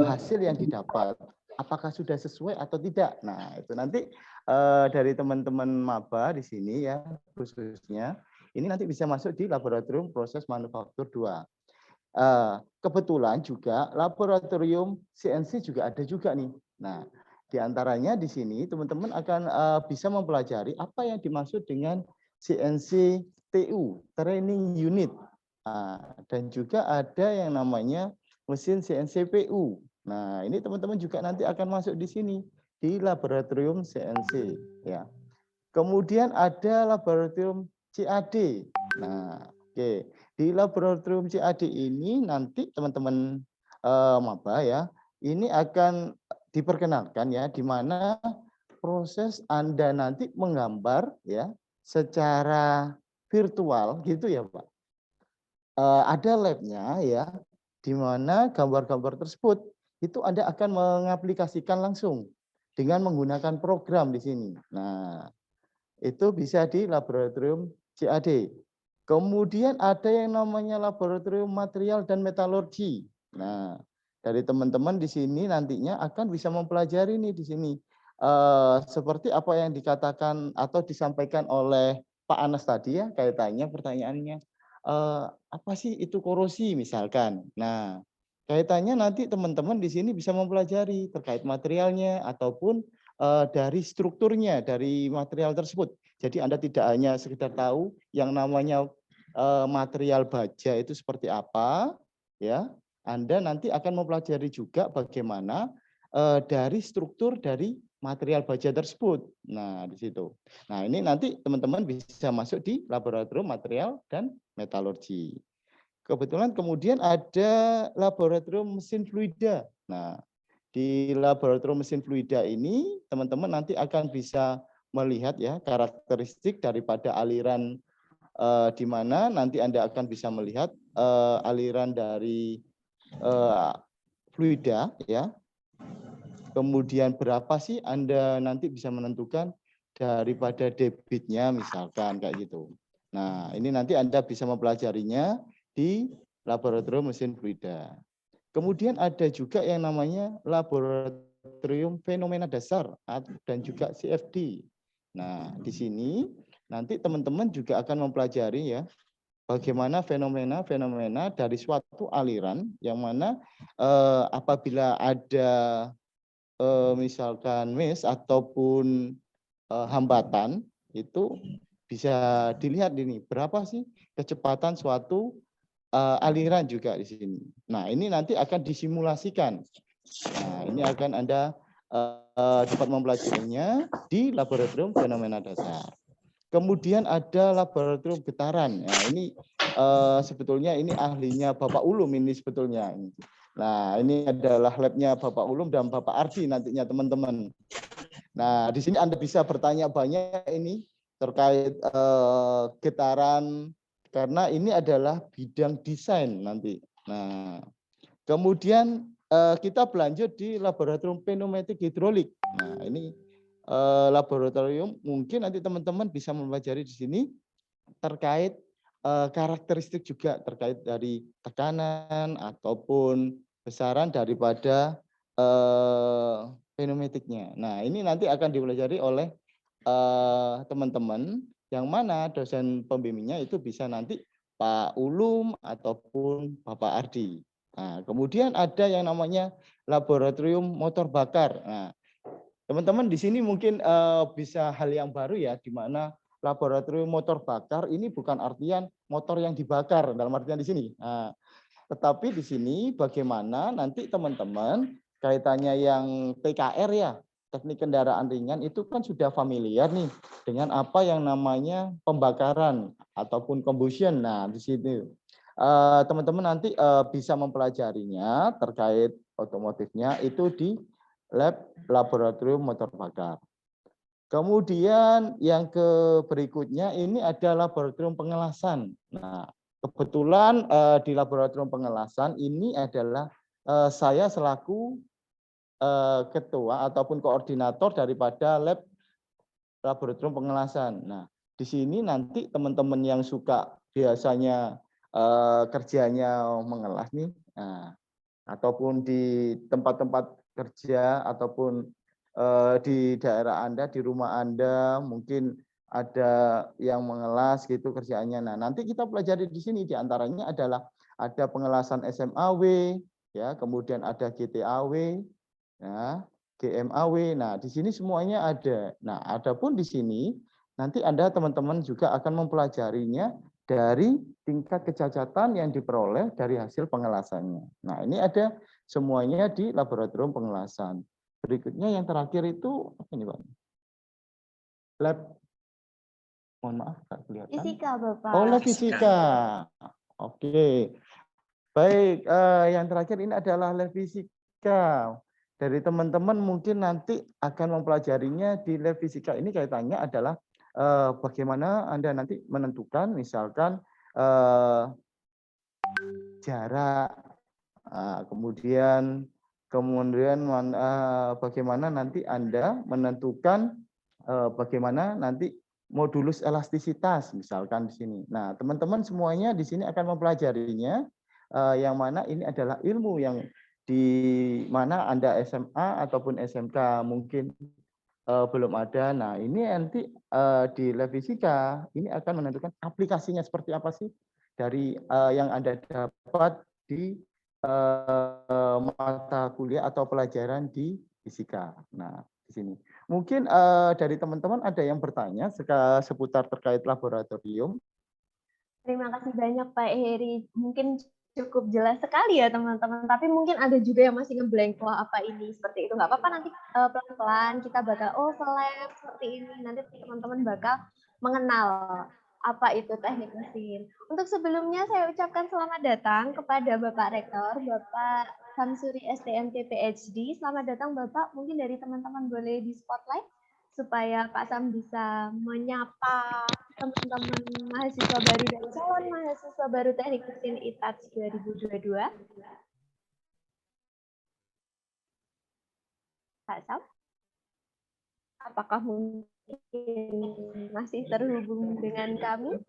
hasil yang didapat. Apakah sudah sesuai atau tidak. Nah, itu nanti dari teman-teman maba di sini ya, khususnya, ini nanti bisa masuk di laboratorium proses manufaktur 2. Kebetulan juga laboratorium CNC juga ada juga nih. Nah, di antaranya di sini teman-teman akan bisa mempelajari apa yang dimaksud dengan CNC TU, Training Unit. Dan juga ada yang namanya mesin CNC PU. Nah, ini teman-teman juga nanti akan masuk di sini di laboratorium CNC ya. Kemudian ada laboratorium CAD. Nah, oke. Di laboratorium CAD ini nanti teman-teman maba ya, ini akan diperkenalkan ya, di mana proses Anda nanti menggambar ya secara virtual gitu ya Pak. Ada labnya ya, di mana gambar-gambar tersebut itu Anda akan mengaplikasikan langsung dengan menggunakan program di sini. Nah, itu bisa di laboratorium CAD. Kemudian ada yang namanya laboratorium material dan metalurgi. Nah, dari teman-teman di sini nantinya akan bisa mempelajari nih di sini seperti apa yang dikatakan atau disampaikan oleh Pak Anas tadi ya, kaitannya pertanyaannya apa sih itu korosi misalkan. Nah, kaitannya nanti teman-teman di sini bisa mempelajari terkait materialnya ataupun dari strukturnya dari material tersebut. Jadi Anda tidak hanya sekedar tahu yang namanya material baja itu seperti apa, ya. Anda nanti akan mempelajari juga bagaimana dari struktur dari material baja tersebut. Nah, di situ. Nah, ini nanti teman-teman bisa masuk di laboratorium material dan metalurgi. Kebetulan kemudian ada laboratorium mesin fluida. Nah, di laboratorium mesin fluida ini teman-teman nanti akan bisa melihat ya karakteristik daripada aliran di mana nanti Anda akan bisa melihat aliran dari fluida ya. Kemudian berapa sih Anda nanti bisa menentukan daripada debitnya misalkan kayak gitu. Nah, ini nanti Anda bisa mempelajarinya di laboratorium mesin fluida. Kemudian ada juga yang namanya laboratorium fenomena dasar dan juga CFD. Nah, di sini nanti teman-teman juga akan mempelajari ya bagaimana fenomena dari suatu aliran yang mana apabila ada misalkan miss ataupun hambatan itu bisa dilihat ini berapa sih kecepatan suatu aliran juga di sini. Nah, ini nanti akan disimulasikan. Nah, ini akan Anda dapat mempelajarinya di laboratorium fenomena dasar. Kemudian ada laboratorium getaran. Nah, ini sebetulnya ini ahlinya Bapak Ulum ini sebetulnya. Nah, ini adalah labnya Bapak Ulum dan Bapak Ardi nantinya teman-teman. Nah, di sini Anda bisa bertanya banyak ini terkait getaran, karena ini adalah bidang desain nanti. Nah, kemudian kita berlanjut di laboratorium pneumatik hidrolik. Nah, ini laboratorium mungkin nanti teman-teman bisa mempelajari di sini terkait karakteristik juga terkait dari tekanan ataupun besaran daripada pneumatiknya. Nah, ini nanti akan dipelajari oleh teman-teman yang mana dosen pembimbingnya itu bisa nanti Pak Ulum ataupun Bapak Ardi. Nah, kemudian ada yang namanya laboratorium motor bakar. Nah, teman-teman di sini mungkin bisa hal yang baru ya, di mana laboratorium motor bakar ini bukan artian motor yang dibakar dalam artian di sini. Nah, tetapi di sini bagaimana nanti teman-teman kaitannya yang TKR ya, teknik kendaraan ringan itu kan sudah familiar nih dengan apa yang namanya pembakaran ataupun combustion. Nah, di sini teman-teman nanti bisa mempelajarinya terkait otomotifnya itu di laboratorium motor bakar. Kemudian yang berikutnya ini ada laboratorium pengelasan. Nah, kebetulan di laboratorium pengelasan ini adalah saya selaku ketua ataupun koordinator daripada laboratorium pengelasan. Nah, di sini nanti teman-teman yang suka biasanya kerjanya mengelas nih, nah, ataupun di tempat-tempat kerja ataupun di daerah Anda, di rumah Anda, mungkin ada yang mengelas gitu kerjaannya. Nah, nanti kita pelajari di sini diantaranya adalah ada pengelasan SMAW, ya, kemudian ada GTAW, ya, GMAW. Nah, di sini semuanya ada. Nah, adapun di sini nanti Anda teman-teman juga akan mempelajarinya dari tingkat kecacatan yang diperoleh dari hasil pengelasannya. Nah, ini ada semuanya di laboratorium pengelasan. Berikutnya yang terakhir itu apa ini, Pak? Lab, mohon maaf, Kak, kelihatan. Fisika, Bapak. Oh, lab fisika. Oke. Baik, yang terakhir ini adalah lab fisika. Dari teman-teman mungkin nanti akan mempelajarinya di lab fisika ini kaitannya adalah bagaimana Anda nanti menentukan misalkan jarak, kemudian bagaimana nanti Anda menentukan bagaimana nanti modulus elastisitas misalkan di sini. Nah, teman-teman semuanya di sini akan mempelajarinya yang mana ini adalah ilmu yang di mana Anda SMA ataupun SMK mungkin belum ada. Nah, ini nanti di lab fisika ini akan menentukan aplikasinya seperti apa sih dari yang Anda dapat di mata kuliah atau pelajaran di fisika. Nah, di sini. Mungkin dari teman-teman ada yang bertanya seputar terkait laboratorium. Terima kasih banyak Pak Heri. Mungkin cukup jelas sekali ya teman-teman. Tapi mungkin ada juga yang masih ngeblank, wah apa ini seperti itu. Nggak apa-apa, nanti pelan-pelan kita bakal seleb seperti ini. Nanti teman-teman bakal mengenal apa itu teknik mesin. Untuk sebelumnya saya ucapkan selamat datang kepada Bapak Rektor, Bapak Samsuri STMT PhD. Selamat datang Bapak, mungkin dari teman-teman boleh di spotlight supaya Pak Sam bisa menyapa teman-teman mahasiswa baru dan calon mahasiswa baru Teknik Mesin ITATS 2022. Pak Sam, apakah mungkin masih terhubung dengan kami?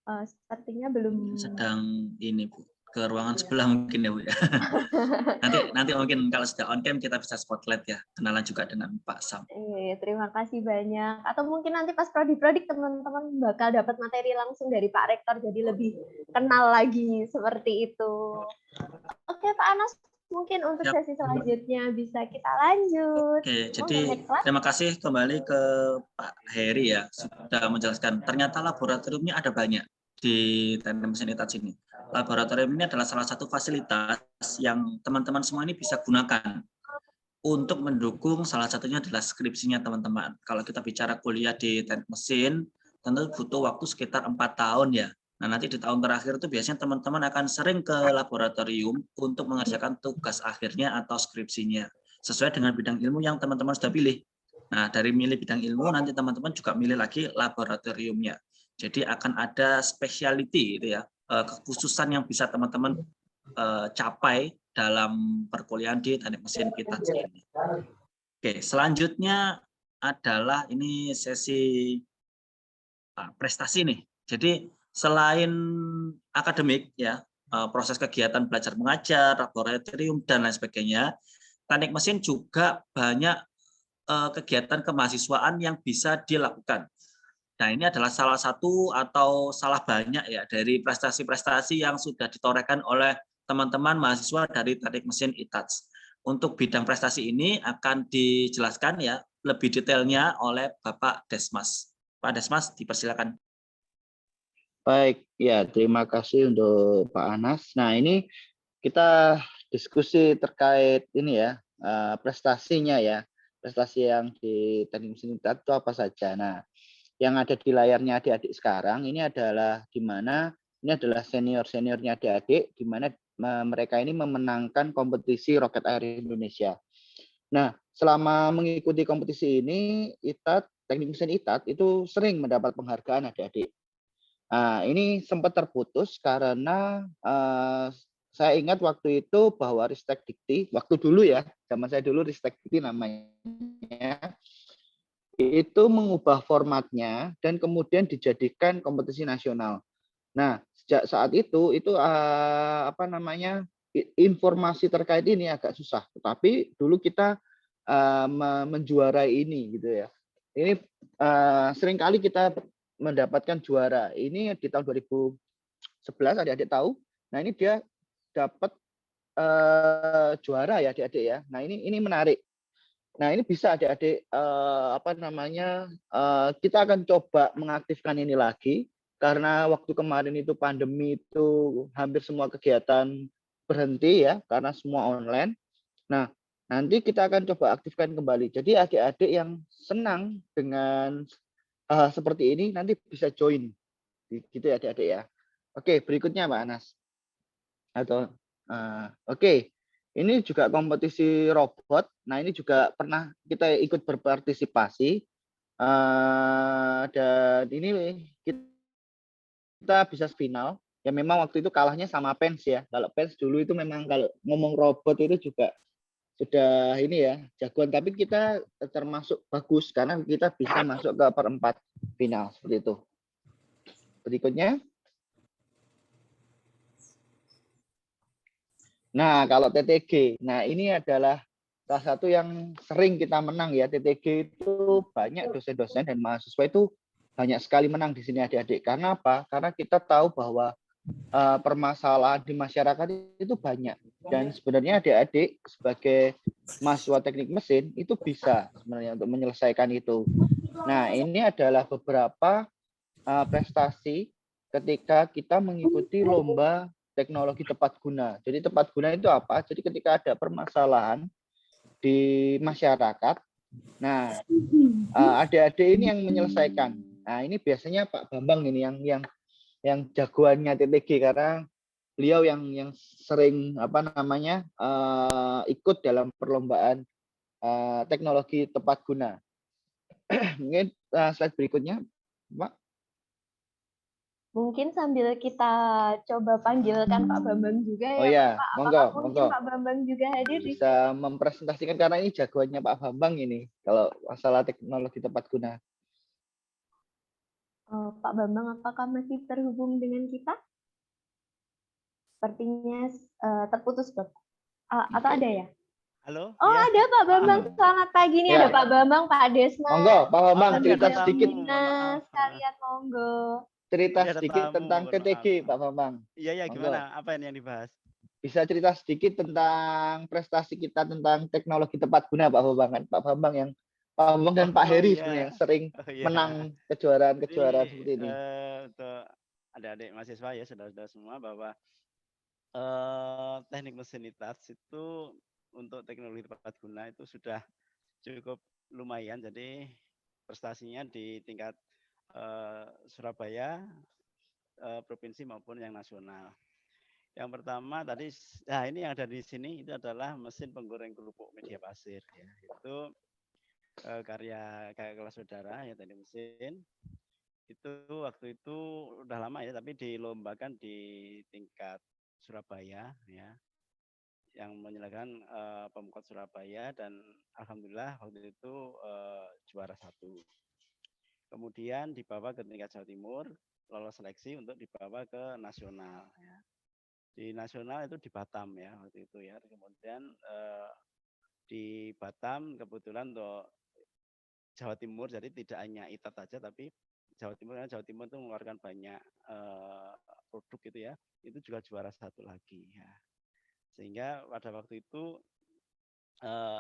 Sepertinya belum. Sedang ini Bu, ke ruangan sebelah mungkin ya Bu ya. nanti mungkin kalau sudah on cam kita bisa spotlight ya, kenalan juga dengan Pak Sam. Terima kasih banyak. Atau mungkin nanti pas prodi-prodi teman-teman bakal dapat materi langsung dari Pak Rektor, jadi lebih kenal lagi seperti itu. Oke Pak Anas, mungkin untuk sesi selanjutnya bisa kita lanjut. Oke, jadi terima kasih kembali ke Pak Heri ya, sudah menjelaskan. Ternyata laboratoriumnya ada banyak di Teknik Mesin ITATS ini. Laboratorium ini adalah salah satu fasilitas yang teman-teman semua ini bisa gunakan untuk mendukung, salah satunya adalah skripsinya teman-teman. Kalau kita bicara kuliah di Teknik Mesin, tentu butuh waktu sekitar 4 tahun ya, Nah, nanti di tahun terakhir itu biasanya teman-teman akan sering ke laboratorium untuk mengerjakan tugas akhirnya atau skripsinya sesuai dengan bidang ilmu yang teman-teman sudah pilih. Nah, dari milih bidang ilmu nanti teman-teman juga milih lagi laboratoriumnya. Jadi akan ada specialty gitu ya, kekhususan yang bisa teman-teman capai dalam perkuliahan di teknik mesin kita ini. Oke, selanjutnya adalah ini sesi prestasi nih. Jadi selain akademik ya, proses kegiatan belajar mengajar, laboratorium dan lain sebagainya, teknik mesin juga banyak kegiatan kemahasiswaan yang bisa dilakukan. Nah, ini adalah salah satu atau salah banyak ya dari prestasi-prestasi yang sudah ditorehkan oleh teman-teman mahasiswa dari teknik mesin ITATS. Untuk bidang prestasi ini akan dijelaskan ya lebih detailnya oleh Bapak Desmas. Pak Desmas, dipersilakan. Baik, ya terima kasih untuk Pak Anas. Nah, ini kita diskusi terkait ini ya, prestasinya ya. Prestasi yang di teknik mesin ITATS itu apa saja. Nah, yang ada di layarnya adik-adik sekarang ini adalah di mana ini adalah senior-seniornya adik-adik di mana mereka ini memenangkan kompetisi Rocket Air Indonesia. Nah, selama mengikuti kompetisi ini teknik mesin ITATS itu sering mendapat penghargaan adik-adik. Nah, ini sempat terputus karena saya ingat waktu itu bahwa Ristek Dikti, waktu dulu ya, zaman saya dulu Ristek Dikti namanya, itu mengubah formatnya dan kemudian dijadikan kompetisi nasional. Nah, sejak saat itu informasi terkait ini agak susah. Tetapi dulu kita menjuarai ini gitu ya. Ini seringkali kita mendapatkan juara. Ini di tahun 2011 adik-adik tahu. Nah, ini dia dapat juara ya adik-adik ya. Nah, ini menarik. Nah, ini bisa adik-adik kita akan coba mengaktifkan ini lagi karena waktu kemarin itu pandemi itu hampir semua kegiatan berhenti ya karena semua online. Nah, nanti kita akan coba aktifkan kembali. Jadi adik-adik yang senang dengan seperti ini nanti bisa join. Gitu ya adik-adik ya. Oke, berikutnya Mbak Anas. Oke. Ini juga kompetisi robot. Nah, ini juga pernah kita ikut berpartisipasi. Dan ini kita bisa final. Ya memang waktu itu kalahnya sama Pens ya. Kalau Pens dulu itu memang kalau ngomong robot itu juga sudah ini ya jagoan. Tapi kita termasuk bagus karena kita bisa masuk ke perempat final seperti itu. Berikutnya. Nah, kalau TTG, nah ini adalah salah satu yang sering kita menang ya. TTG itu banyak dosen-dosen dan mahasiswa itu banyak sekali menang di sini adik-adik. Karena apa? Karena kita tahu bahwa permasalahan di masyarakat itu banyak. Dan sebenarnya adik-adik sebagai mahasiswa teknik mesin itu bisa sebenarnya untuk menyelesaikan itu. Nah, ini adalah beberapa prestasi ketika kita mengikuti lomba teknologi tepat guna. Jadi tepat guna itu apa? Jadi ketika ada permasalahan di masyarakat, nah adik-adik ini yang menyelesaikan. Nah ini biasanya Pak Bambang ini yang jagoannya TTG karena beliau yang sering ikut dalam perlombaan teknologi tepat guna. Mungkin slide berikutnya, Pak. Mungkin sambil kita coba panggilkan Pak Bambang juga ya. Oh ya, Pak, monggo. mungkin Pak Bambang juga hadir bisa mempresentasikan karena ini jagoannya Pak Bambang ini kalau masalah teknologi tepat guna. Pak Bambang, apakah masih terhubung dengan kita? Sepertinya terputus, Bapak. Atau ada ya? Halo? Oh, ya. Ada Pak Bambang. Selamat pagi. Ini ada Pak Bambang, Pak Desmas. Monggo, Pak Bambang cerita sedikit. Sekalian monggo. Cerita sedikit tentang TTG, Pak Bambang. Iya, gimana? Apa yang dibahas? Bisa cerita sedikit tentang prestasi kita tentang teknologi tepat guna, Pak Bambang. Pak Bambang dan Pak Heri sebenarnya yang sering menang kejuaraan-kejuaraan seperti ini. Untuk adik-adik mahasiswa ya, saudara-saudara semua bahwa teknik mesin ITATS itu untuk teknologi tepat guna itu sudah cukup lumayan. Jadi prestasinya di tingkat Surabaya provinsi maupun yang nasional. Yang pertama tadi, nah ini yang ada di sini itu adalah mesin penggoreng kerupuk media pasir. Ya. Itu karya kelas saudara ya teknik mesin. Itu waktu itu udah lama ya, tapi dilombakan di tingkat Surabaya ya, yang menyelenggarkan Pemkot Surabaya dan alhamdulillah waktu itu juara 1. Kemudian dibawa ke tingkat Jawa Timur, lolos seleksi untuk dibawa ke nasional. Ya. Di nasional itu di Batam ya waktu itu ya. Kemudian di Batam kebetulan untuk Jawa Timur, jadi tidak hanya ITAT saja tapi Jawa Timur, karena Jawa Timur itu mengeluarkan banyak produk gitu ya, itu juga juara 1 lagi ya. Sehingga pada waktu itu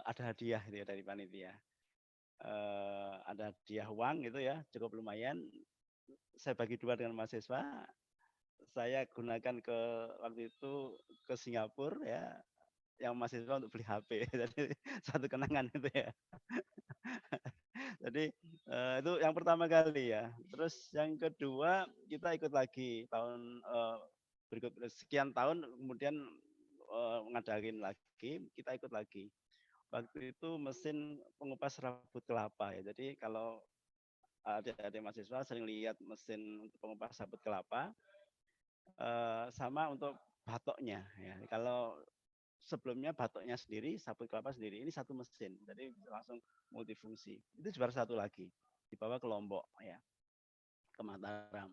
ada hadiah gitu ya dari panitia. Ada hadiah uang gitu ya, cukup lumayan. Saya bagi 2 dengan mahasiswa. Saya gunakan waktu itu ke Singapura ya, yang mahasiswa untuk beli HP. Jadi satu kenangan itu ya. Jadi itu yang pertama kali ya. Terus yang kedua kita ikut lagi tahun berikut sekian tahun kemudian ngadain lagi, kita ikut lagi. Waktu itu mesin pengupas serabut kelapa ya. Jadi kalau adik-adik mahasiswa sering lihat mesin untuk pengupas serabut kelapa, sama untuk batoknya ya. Kalau sebelumnya batoknya sendiri, sabut kelapa sendiri, ini satu mesin, jadi langsung multifungsi. Itu juara 1 lagi, dibawa ke Lombok ya, ke Mataram.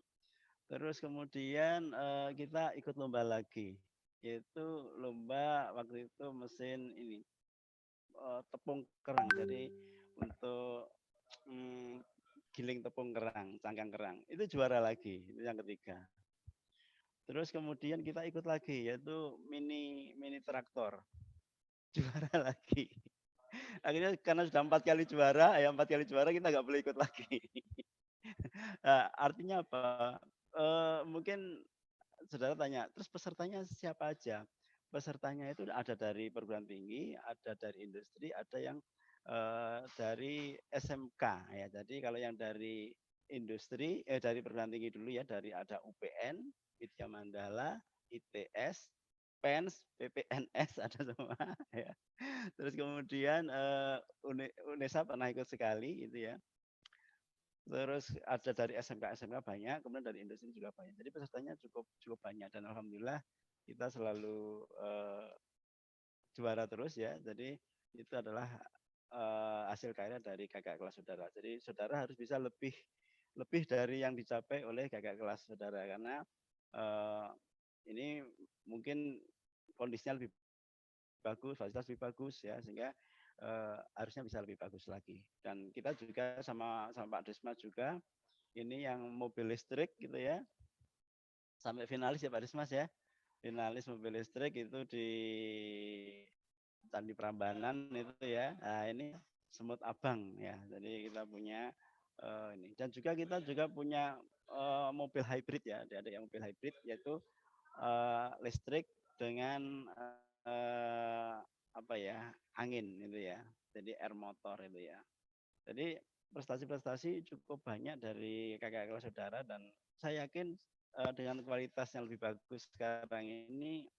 Terus kemudian kita ikut lomba lagi, yaitu lomba waktu itu mesin ini tepung kerang. Jadi untuk giling tepung kerang, cangkang kerang, itu juara lagi, itu yang ketiga. Terus kemudian kita ikut lagi, yaitu mini traktor, juara lagi. Akhirnya karena sudah 4 kali juara, ya 4 kali juara kita nggak boleh ikut lagi. Nah, artinya apa? Mungkin saudara tanya, terus pesertanya siapa aja? Pesertanya itu ada dari perguruan tinggi, ada dari industri, ada yang dari SMK ya. Jadi kalau yang dari industri, dari perguruan tinggi dulu ya, dari ada UPN, Widya Mandala, ITS, PENS, PPNS ada semua ya. Terus kemudian UNESA pernah ikut sekali itu ya. Terus ada dari SMK banyak, kemudian dari industri juga banyak. Jadi pesertanya cukup banyak dan alhamdulillah kita selalu juara terus ya. Jadi itu adalah hasil karya dari kakak kelas saudara. Jadi saudara harus bisa lebih dari yang dicapai oleh kakak kelas saudara karena ini mungkin kondisinya lebih bagus, fasilitas lebih bagus ya, sehingga harusnya bisa lebih bagus lagi. Dan kita juga sama Pak Desmas juga ini yang mobil listrik gitu ya, sampai finalis ya Pak Desmas ya, finalis mobil listrik itu di Candi Prambanan itu ya. Nah ini semut abang ya, jadi kita punya ini, dan juga kita punya mobil hybrid ya, ada yang mobil hybrid yaitu listrik dengan apa ya, angin itu ya, jadi air motor itu ya. Jadi prestasi-prestasi cukup banyak dari kakak kelas saudara dan saya yakin dengan kualitas yang lebih bagus sekarang ini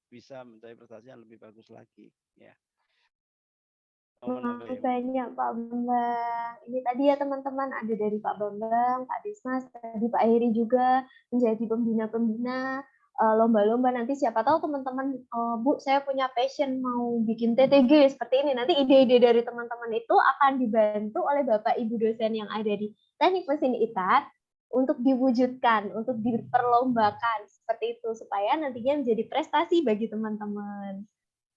bisa mencapai prestasi yang lebih bagus lagi ya. Banyak Pak Bambang. Ini tadi ya teman-teman, ada dari Pak Bambang, Pak Desmas, tadi Pak Heri juga menjadi pembina-pembina lomba-lomba. Nanti siapa tahu teman-teman, Bu, saya punya passion mau bikin TTG seperti ini. Nanti ide-ide dari teman-teman itu akan dibantu oleh Bapak Ibu dosen yang ada di Teknik Mesin ITAT untuk diwujudkan, untuk diperlombakan seperti itu supaya nantinya menjadi prestasi bagi teman-teman.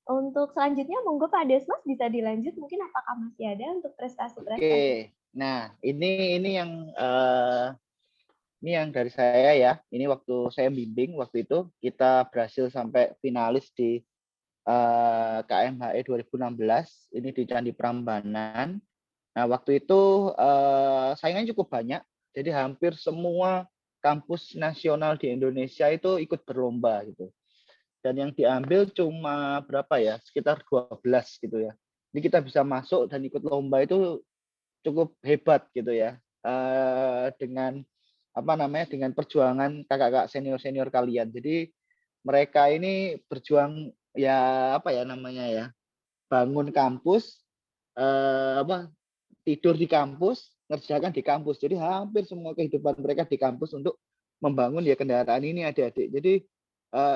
Untuk selanjutnya, monggo Pak Desmas bisa dilanjut. Mungkin apakah masih ada untuk prestasi-prestasi? Oke, nah ini yang dari saya ya. Ini waktu saya bimbing waktu itu kita berhasil sampai finalis di KMHE 2016. Ini di Candi Prambanan. Nah waktu itu saingannya cukup banyak. Jadi hampir semua kampus nasional di Indonesia itu ikut berlomba gitu. Dan yang diambil cuma berapa ya, sekitar 12 gitu ya. Jadi kita bisa masuk dan ikut lomba itu cukup hebat gitu ya. Dengan dengan perjuangan kakak-kakak senior-senior kalian. Jadi mereka ini berjuang ya bangun kampus, tidur di kampus, ngerjakan di kampus. Jadi hampir semua kehidupan mereka di kampus untuk membangun ya kendaraan ini adik-adik. Jadi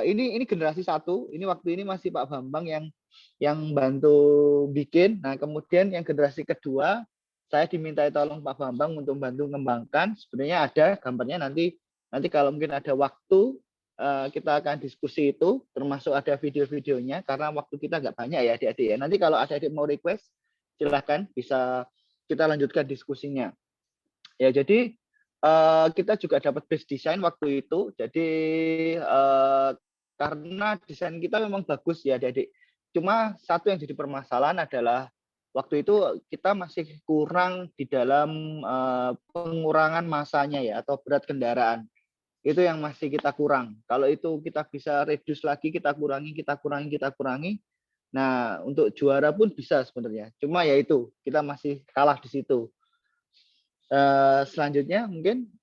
ini generasi 1, ini waktu ini masih Pak Bambang yang bantu bikin. Nah, kemudian yang generasi kedua, saya dimintai tolong Pak Bambang untuk bantu mengembangkan. Sebenarnya ada gambarnya nanti kalau mungkin ada waktu kita akan diskusi itu, termasuk ada video-videonya karena waktu kita nggak banyak ya adik-adik ya. Nanti kalau adik-adik mau request, silahkan bisa kita lanjutkan diskusinya. Ya, jadi kita juga dapat base design waktu itu. Jadi karena desain kita memang bagus ya adik-adik. Cuma satu yang jadi permasalahan adalah waktu itu kita masih kurang di dalam pengurangan masanya ya atau berat kendaraan. Itu yang masih kita kurang. Kalau itu kita bisa reduce lagi, kita kurangi. Nah, untuk juara pun bisa sebenarnya. Cuma ya itu, kita masih kalah di situ. Selanjutnya mungkin.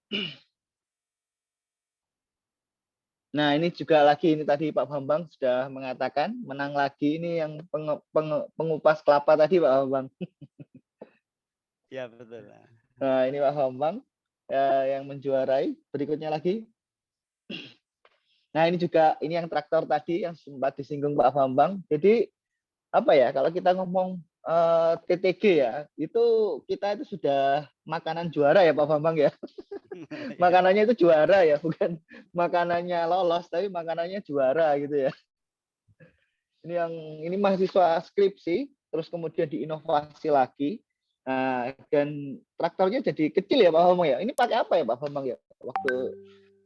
Nah, ini juga lagi, ini tadi Pak Bambang sudah mengatakan, menang lagi ini yang pengupas kelapa tadi Pak Bambang. Ya, betul. Nah, ini Pak Bambang yang menjuarai. Berikutnya lagi. Nah, ini juga, ini yang traktor tadi yang sempat disinggung Pak Bambang. Jadi, apa ya, kalau kita ngomong TTG ya, itu kita itu sudah makanan juara ya Pak Bambang ya. Makanannya itu juara ya, bukan makanannya lolos, tapi makanannya juara gitu ya. Ini mahasiswa skripsi, terus kemudian diinovasi lagi. Nah, dan traktornya jadi kecil ya Pak Bambang ya. Ini pakai apa ya Pak Bambang ya? Waktu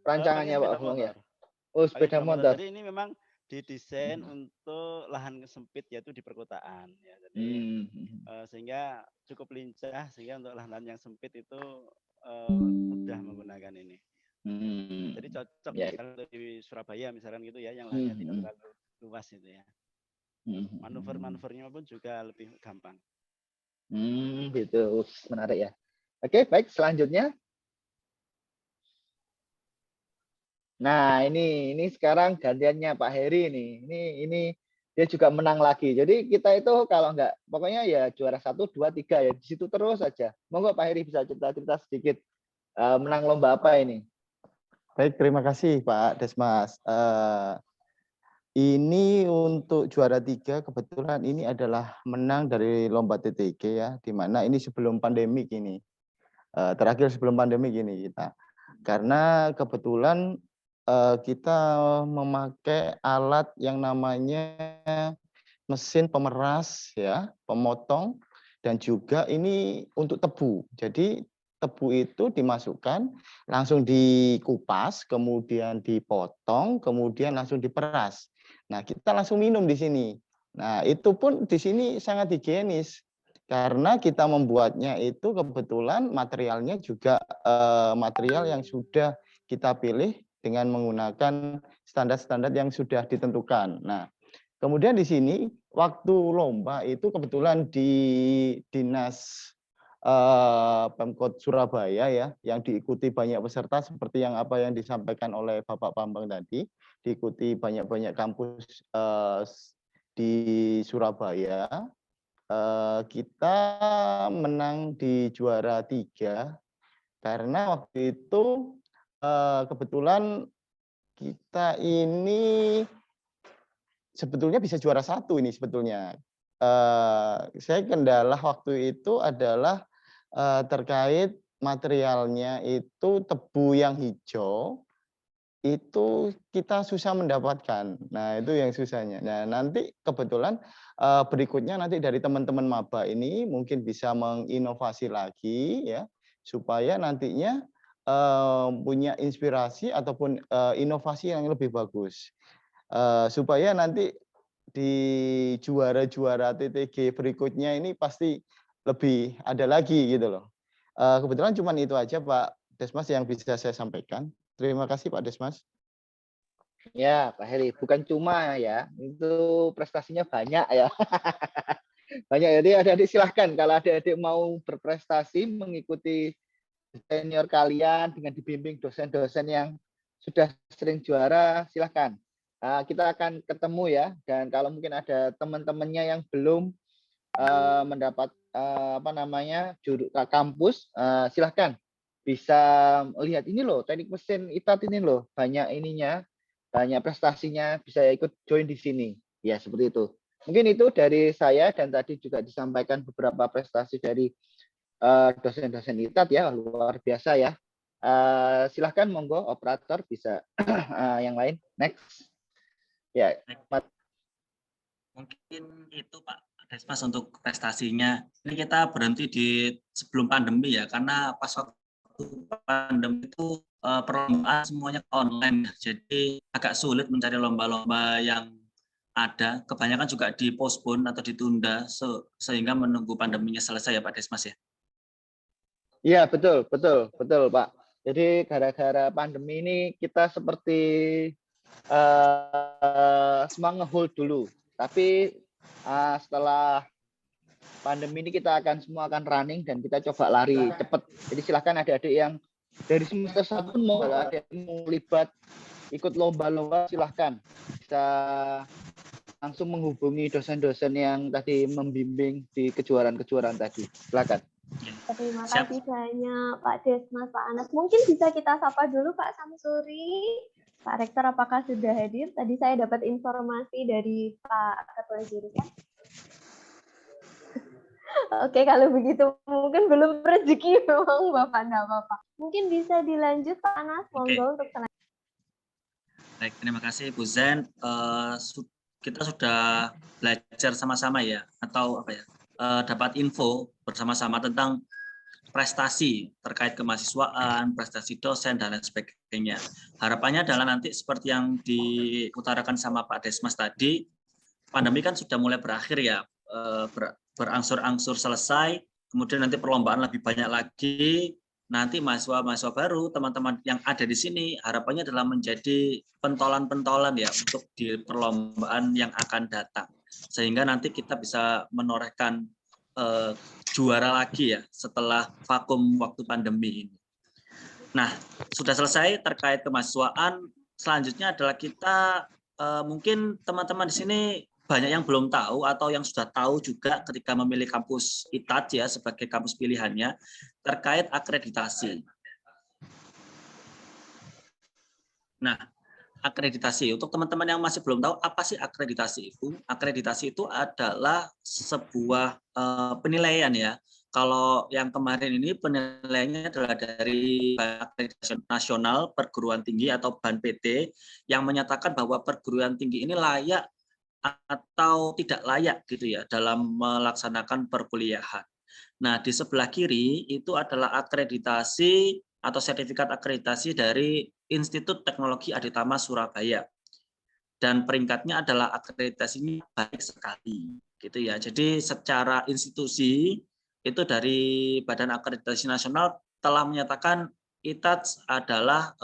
rancangannya Pak Bambang ya. Oh, sepeda motor. Jadi ini memang didesain untuk lahan sempit yaitu di perkotaan ya. Jadi sehingga cukup lincah sehingga untuk lahan yang sempit itu mudah menggunakan ini. Jadi cocok untuk di Surabaya misalkan gitu ya yang lahannya tidak terlalu luas itu ya. Manuver-manuvernya pun juga lebih gampang. Gitu, menarik ya. Oke, baik, selanjutnya. Nah, ini sekarang gantiannya Pak Heri nih. Ini dia juga menang lagi. Jadi kita itu kalau enggak, pokoknya ya juara 1, 2, 3 ya di situ terus saja. Monggo Pak Heri bisa cerita-cerita sedikit menang lomba apa ini? Baik, terima kasih Pak Desmas. Ini untuk juara 3 kebetulan ini adalah menang dari lomba TTG ya, di mana ini sebelum pandemi ini. Terakhir sebelum pandemi ini kita. Karena kebetulan kita memakai alat yang namanya mesin pemeras ya, pemotong, dan juga ini untuk tebu. Jadi tebu itu dimasukkan, langsung dikupas, kemudian dipotong, kemudian langsung diperas. Nah, kita langsung minum di sini. Nah, itu pun di sini sangat higienis. Karena kita membuatnya itu kebetulan materialnya juga material yang sudah kita pilih dengan menggunakan standar-standar yang sudah ditentukan. Nah, kemudian di sini waktu lomba itu kebetulan di Dinas Pemkot Surabaya ya, yang diikuti banyak peserta seperti yang apa yang disampaikan oleh Bapak Bambang tadi, diikuti banyak-banyak kampus di Surabaya. Kita menang di juara 3 karena waktu itu kebetulan kita ini sebetulnya bisa juara 1 ini sebetulnya. Saya kendala waktu itu adalah terkait materialnya itu tebu yang hijau, itu kita susah mendapatkan. Nah, itu yang susahnya. Nah, nanti kebetulan berikutnya nanti dari teman-teman maba ini mungkin bisa menginovasi lagi ya, supaya nantinya punya inspirasi ataupun inovasi yang lebih bagus. Supaya nanti di juara-juara TTG berikutnya ini pasti lebih ada lagi gitu loh. Kebetulan cuma itu aja Pak Desmas yang bisa saya sampaikan. Terima kasih Pak Desmas. Ya Pak Heri, bukan cuma ya, itu prestasinya banyak ya. Banyak, jadi adik-adik silahkan kalau adik-adik mau berprestasi mengikuti senior kalian dengan dibimbing dosen-dosen yang sudah sering juara, silahkan. Kita akan ketemu ya, dan kalau mungkin ada teman-temannya yang belum mendapat kampus, silahkan bisa lihat ini loh, teknik mesin ITAT ini loh, banyak ininya, banyak prestasinya, bisa ikut join di sini. Ya, seperti itu. Mungkin itu dari saya, dan tadi juga disampaikan beberapa prestasi dari dosen-dosen ITAT ya, luar biasa ya. Silahkan monggo operator bisa yang lain. Next. Ya, mungkin itu Pak Desmas untuk prestasinya. Ini kita berhenti di sebelum pandemi ya, karena pas waktu pandemi itu perlombaan semuanya online, jadi agak sulit mencari lomba-lomba yang ada. Kebanyakan juga dipospon atau ditunda sehingga menunggu pandeminya selesai ya Pak Desmas ya. Iya, betul Pak. Jadi gara-gara pandemi ini kita seperti semua nge-hold dulu. Tapi setelah pandemi ini kita semua akan running dan kita coba lari cepat. Jadi silakan adik-adik yang dari semester 1 mau ada yang mau libat ikut lomba-lomba, silahkan bisa langsung menghubungi dosen-dosen yang tadi membimbing di kejuaraan-kejuaraan tadi. Silakan. Terima kasih banyak Pak Desmas, Pak Anas. Mungkin bisa kita sapa dulu Pak Samsuri. Pak Rektor apakah sudah hadir? Tadi saya dapat informasi dari Pak Ketua Jurusan. Oke, kalau begitu mungkin belum rezeki memang Bapak, enggak apa-apa. Mungkin bisa dilanjut Pak Anas, monggo untuk selanjutnya. Baik, terima kasih Bu Zen. Kita sudah belajar sama-sama ya, atau apa ya, dapat info bersama-sama tentang prestasi terkait kemahasiswaan, prestasi dosen, dan lain sebagainya. Harapannya adalah nanti seperti yang diutarakan sama Pak Desmas tadi, pandemi kan sudah mulai berakhir ya, berangsur-angsur selesai, kemudian nanti perlombaan lebih banyak lagi, nanti mahasiswa-mahasiswa baru, teman-teman yang ada di sini, harapannya adalah menjadi pentolan-pentolan ya untuk di perlombaan yang akan datang. Sehingga nanti kita bisa menorehkan juara lagi ya setelah vakum waktu pandemi ini. Nah, sudah selesai terkait kemahasiswaan. Selanjutnya adalah kita mungkin teman-teman di sini banyak yang belum tahu atau yang sudah tahu juga ketika memilih kampus ITAT ya sebagai kampus pilihannya terkait akreditasi. Nah, akreditasi. Untuk teman-teman yang masih belum tahu apa sih akreditasi itu? Akreditasi itu adalah sebuah penilaian ya. Kalau yang kemarin ini penilaiannya adalah dari Akreditasi Nasional Perguruan Tinggi atau BAN-PT yang menyatakan bahwa perguruan tinggi ini layak atau tidak layak gitu ya dalam melaksanakan perkuliahan. Nah, di sebelah kiri itu adalah akreditasi atau sertifikat akreditasi dari Institut Teknologi Aditama Surabaya. Dan peringkatnya adalah akreditasinya baik sekali gitu ya. Jadi secara institusi itu dari Badan Akreditasi Nasional telah menyatakan ITAT adalah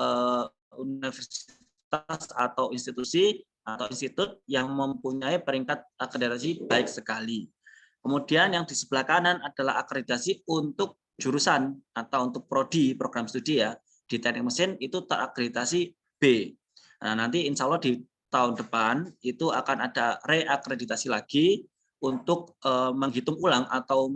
universitas atau institusi atau institut yang mempunyai peringkat akreditasi baik sekali. Kemudian yang di sebelah kanan adalah akreditasi untuk jurusan atau untuk prodi, program studi ya. Di teknik mesin itu terakreditasi B. Nah, nanti insya Allah di tahun depan itu akan ada reakreditasi lagi untuk menghitung ulang atau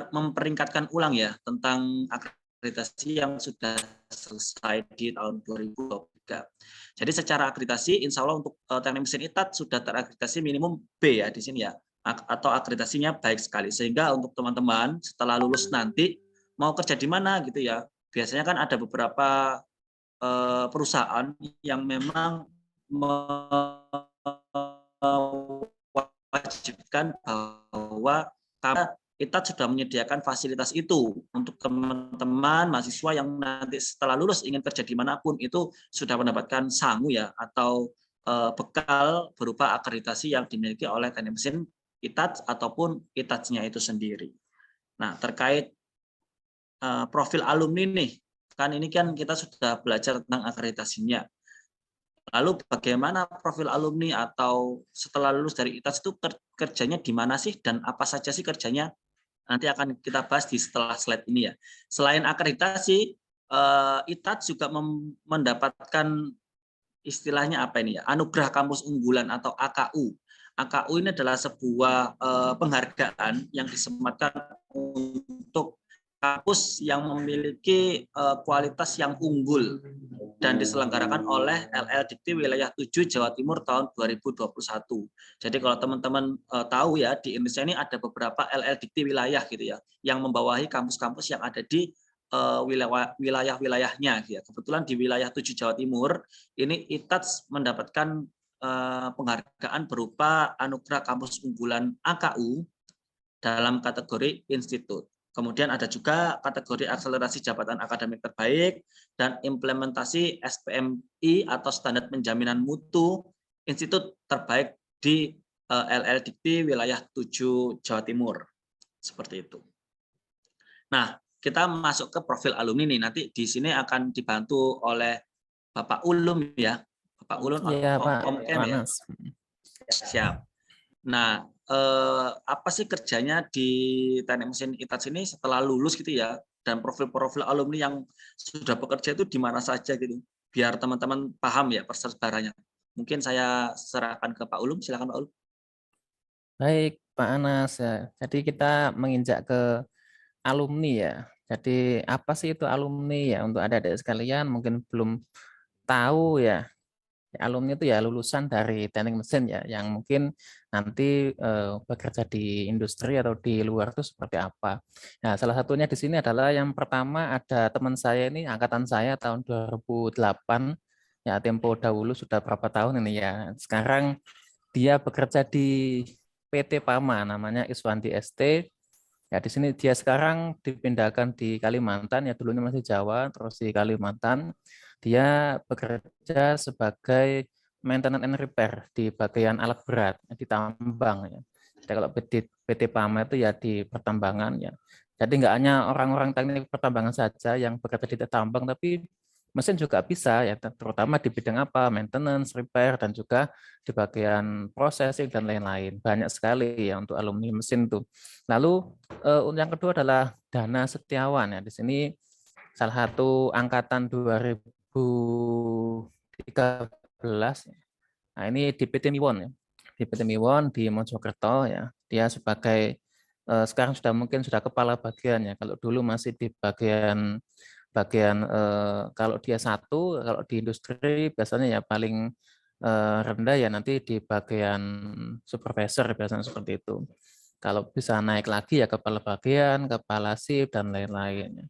memperingkatkan ulang ya tentang akreditasi yang sudah selesai di tahun 2023. Jadi secara akreditasi insya Allah untuk teknik mesin ITAT sudah terakreditasi minimum B ya di sini ya, atau akreditasinya baik sekali, sehingga untuk teman-teman setelah lulus nanti mau kerja di mana gitu ya, biasanya kan ada beberapa perusahaan yang memang mewajibkan bahwa karena ITAT sudah menyediakan fasilitas itu untuk teman-teman mahasiswa yang nanti setelah lulus ingin kerja dimanapun itu sudah mendapatkan sangu ya atau bekal berupa akreditasi yang dimiliki oleh teknik mesin ITAT ataupun ITAT-nya itu sendiri. Nah, terkait profil alumni nih, kan ini kan kita sudah belajar tentang akreditasinya. Lalu bagaimana profil alumni atau setelah lulus dari ITAT itu kerjanya di mana sih dan apa saja sih kerjanya? Nanti akan kita bahas di setelah slide ini ya. Selain akreditasi, ITAT juga mendapatkan istilahnya apa ini ya, anugerah kampus unggulan atau AKU. AKU ini adalah sebuah penghargaan yang disematkan untuk kampus yang memiliki kualitas yang unggul dan diselenggarakan oleh LL Dikti Wilayah 7 Jawa Timur tahun 2021. Jadi kalau teman-teman tahu ya, di Indonesia ini ada beberapa LL Dikti wilayah gitu ya, yang membawahi kampus-kampus yang ada di wilayah-wilayahnya. Ya. Kebetulan di wilayah 7 Jawa Timur, ini ITAT mendapatkan penghargaan berupa anugerah kampus unggulan AKU dalam kategori institut. Kemudian ada juga kategori akselerasi jabatan akademik terbaik dan implementasi SPMI atau standar penjaminan mutu institut terbaik di LL Dikti wilayah 7 Jawa Timur. Seperti itu. Nah, kita masuk ke profil alumni nih. Nanti di sini akan dibantu oleh Bapak Ulum ya. Bapak Ulum Iya, Pak. ya. Siap. Nah, apa sih kerjanya di Teknik Mesin ITAT ini setelah lulus gitu ya, dan profil-profil alumni yang sudah bekerja itu di mana saja gitu, biar teman-teman paham ya persebarannya. Mungkin saya serahkan ke Pak Ulum, silakan Pak Ulum. Baik, Pak Anas ya. Jadi kita menginjak ke alumni ya. Jadi apa sih itu alumni ya, untuk adik-adik sekalian mungkin belum tahu ya. Alumni itu ya lulusan dari teknik mesin ya, yang mungkin nanti bekerja di industri atau di luar itu seperti apa. Nah, salah satunya di sini adalah yang pertama ada teman saya ini, angkatan saya tahun 2008, ya tempo dahulu sudah berapa tahun ini ya. Sekarang dia bekerja di PT Pama, namanya Iswandi ST. Ya, di sini dia sekarang dipindahkan di Kalimantan, ya dulunya masih Jawa, terus di Kalimantan. Dia bekerja sebagai maintenance and repair di bagian alat berat, di tambang. Ya. Jadi kalau PT Pama itu ya di pertambangan. Ya. Jadi nggak hanya orang-orang teknik pertambangan saja yang bekerja di tambang, tapi mesin juga bisa, ya terutama di bidang apa, maintenance, repair, dan juga di bagian processing dan lain-lain. Banyak sekali ya untuk alumni mesin itu. Lalu yang kedua adalah Dana Setiawan ya. Di sini salah satu angkatan 2013. Nah, ini di PT Miwon ya. Di PT Miwon di Mojokerto ya. Dia sebagai sekarang mungkin sudah kepala bagian ya. Kalau dulu masih di bagian kalau dia satu, kalau di industri biasanya ya paling rendah ya nanti di bagian supervisor biasanya seperti itu. Kalau bisa naik lagi ya kepala bagian, kepala shift dan lain-lain.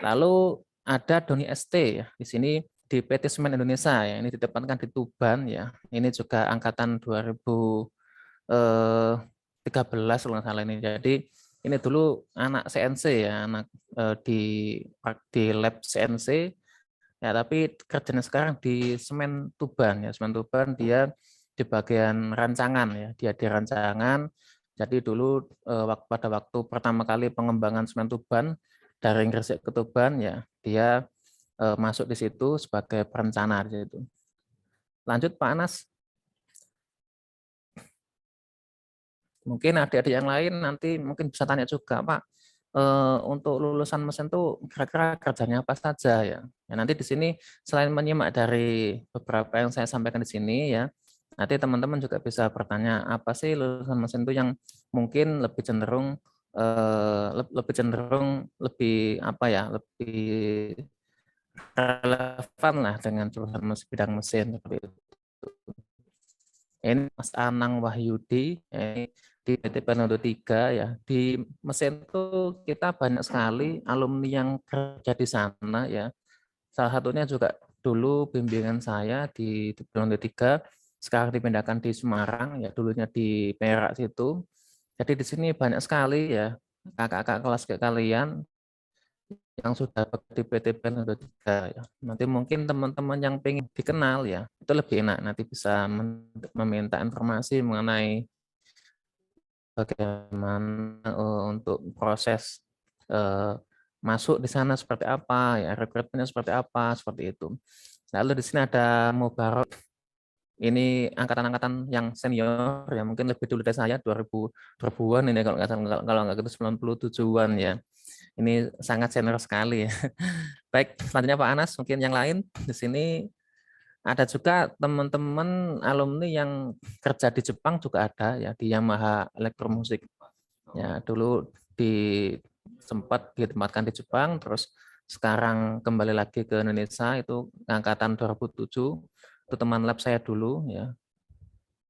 Lalu ada Doni ST ya, di sini di PT Semen Indonesia ya, ini ditempatkan di Tuban ya. Ini juga angkatan 2013 kalau nggak salah ini. Jadi ini dulu anak CNC ya, anak di lab CNC ya, tapi kerjanya sekarang di Semen Tuban ya. Semen Tuban dia di bagian rancangan ya, dia di rancangan. Jadi dulu pada waktu pertama kali pengembangan Semen Tuban dari Gresik ke Tuban ya, dia masuk di situ sebagai perencana di situ. Lanjut Pak Anas. Mungkin adik-adik yang lain nanti mungkin bisa tanya juga, Pak, untuk lulusan mesin tuh kira-kira kerjanya apa saja ya. Ya nanti di sini selain menyimak dari beberapa yang saya sampaikan di sini ya, nanti teman-teman juga bisa bertanya apa sih lulusan mesin itu yang mungkin lebih cenderung lebih apa ya, lebih relevan lah dengan jurusan bidang mesin seperti itu. Ini Mas Anang Wahyudi, ini di PT Pelindo 3 ya. Di mesin itu kita banyak sekali alumni yang kerja di sana ya. Salah satunya juga dulu bimbingan saya di Pelindo 3, sekarang dipindahkan di Semarang ya, dulunya di Perak situ. Jadi di sini banyak sekali ya kakak-kakak kelas kalian yang sudah di PT Pelindo 3 ya. Nanti mungkin teman-teman yang pengen dikenal ya, itu lebih enak nanti bisa meminta informasi mengenai bagaimana untuk proses masuk di sana seperti apa ya, rekrutmennya seperti apa, seperti itu. Lalu di sini ada Mubarok ini angkatan-angkatan yang senior ya, mungkin lebih dulu dari saya 2000-an ini kalau nggak gitu 97-an ya. Ini sangat senior sekali ya. Baik, selanjutnya Pak Anas, mungkin yang lain di sini ada juga teman-teman alumni yang kerja di Jepang juga ada ya, di Yamaha Elektromusik. Ya, dulu sempat ditempatkan di Jepang, terus sekarang kembali lagi ke Indonesia, itu angkatan 2007, itu teman lab saya dulu ya.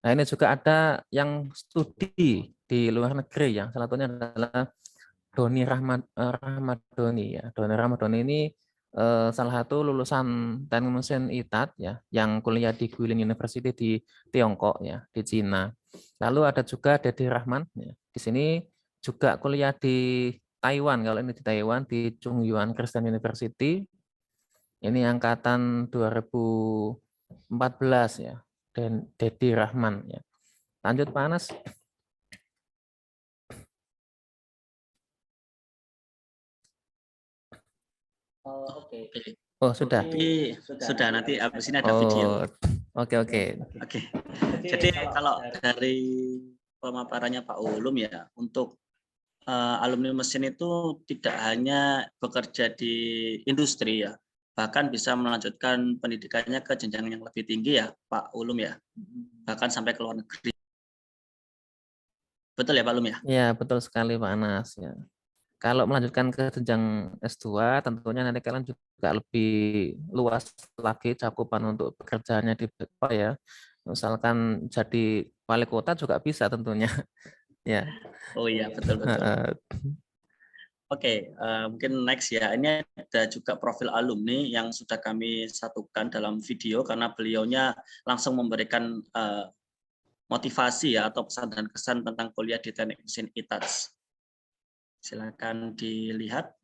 Nah, ini juga ada yang studi di luar negeri yang salah satunya adalah Doni Ramadoni ya. Doni Ramadoni ini salah satu lulusan teknik mesin ITAT ya, yang kuliah di Guilin University di Tiongkok ya, di Cina. Lalu ada juga Dedi Rahman ya. Di sini juga kuliah di Taiwan, kalau ini di Taiwan di Chungyuan Christian University. Ini angkatan 2014 ya, dan Dedi Rahman ya. Lanjut Pak Anas. Oke. Oh, sudah. Sudah, nanti habis ini ada video. Oke. Jadi kalau dari pemaparannya Pak Ulum ya, untuk alumni mesin itu tidak hanya bekerja di industri ya, bahkan bisa melanjutkan pendidikannya ke jenjang yang lebih tinggi ya Pak Ulum ya, bahkan sampai ke luar negeri. Betul ya Pak Ulum ya? Ya, betul sekali Pak Anas ya. Kalau melanjutkan ke jenjang S2 tentunya nanti kalian juga lebih luas lagi cakupan untuk pekerjaannya di BPO ya. Misalkan jadi wali kota juga bisa tentunya. Ya. Oh iya, betul. Oke, mungkin next ya. Ini ada juga profil alumni yang sudah kami satukan dalam video karena beliaunya langsung memberikan motivasi ya atau pesan dan kesan tentang kuliah di Teknik Mesin ITAS. Silakan dilihat.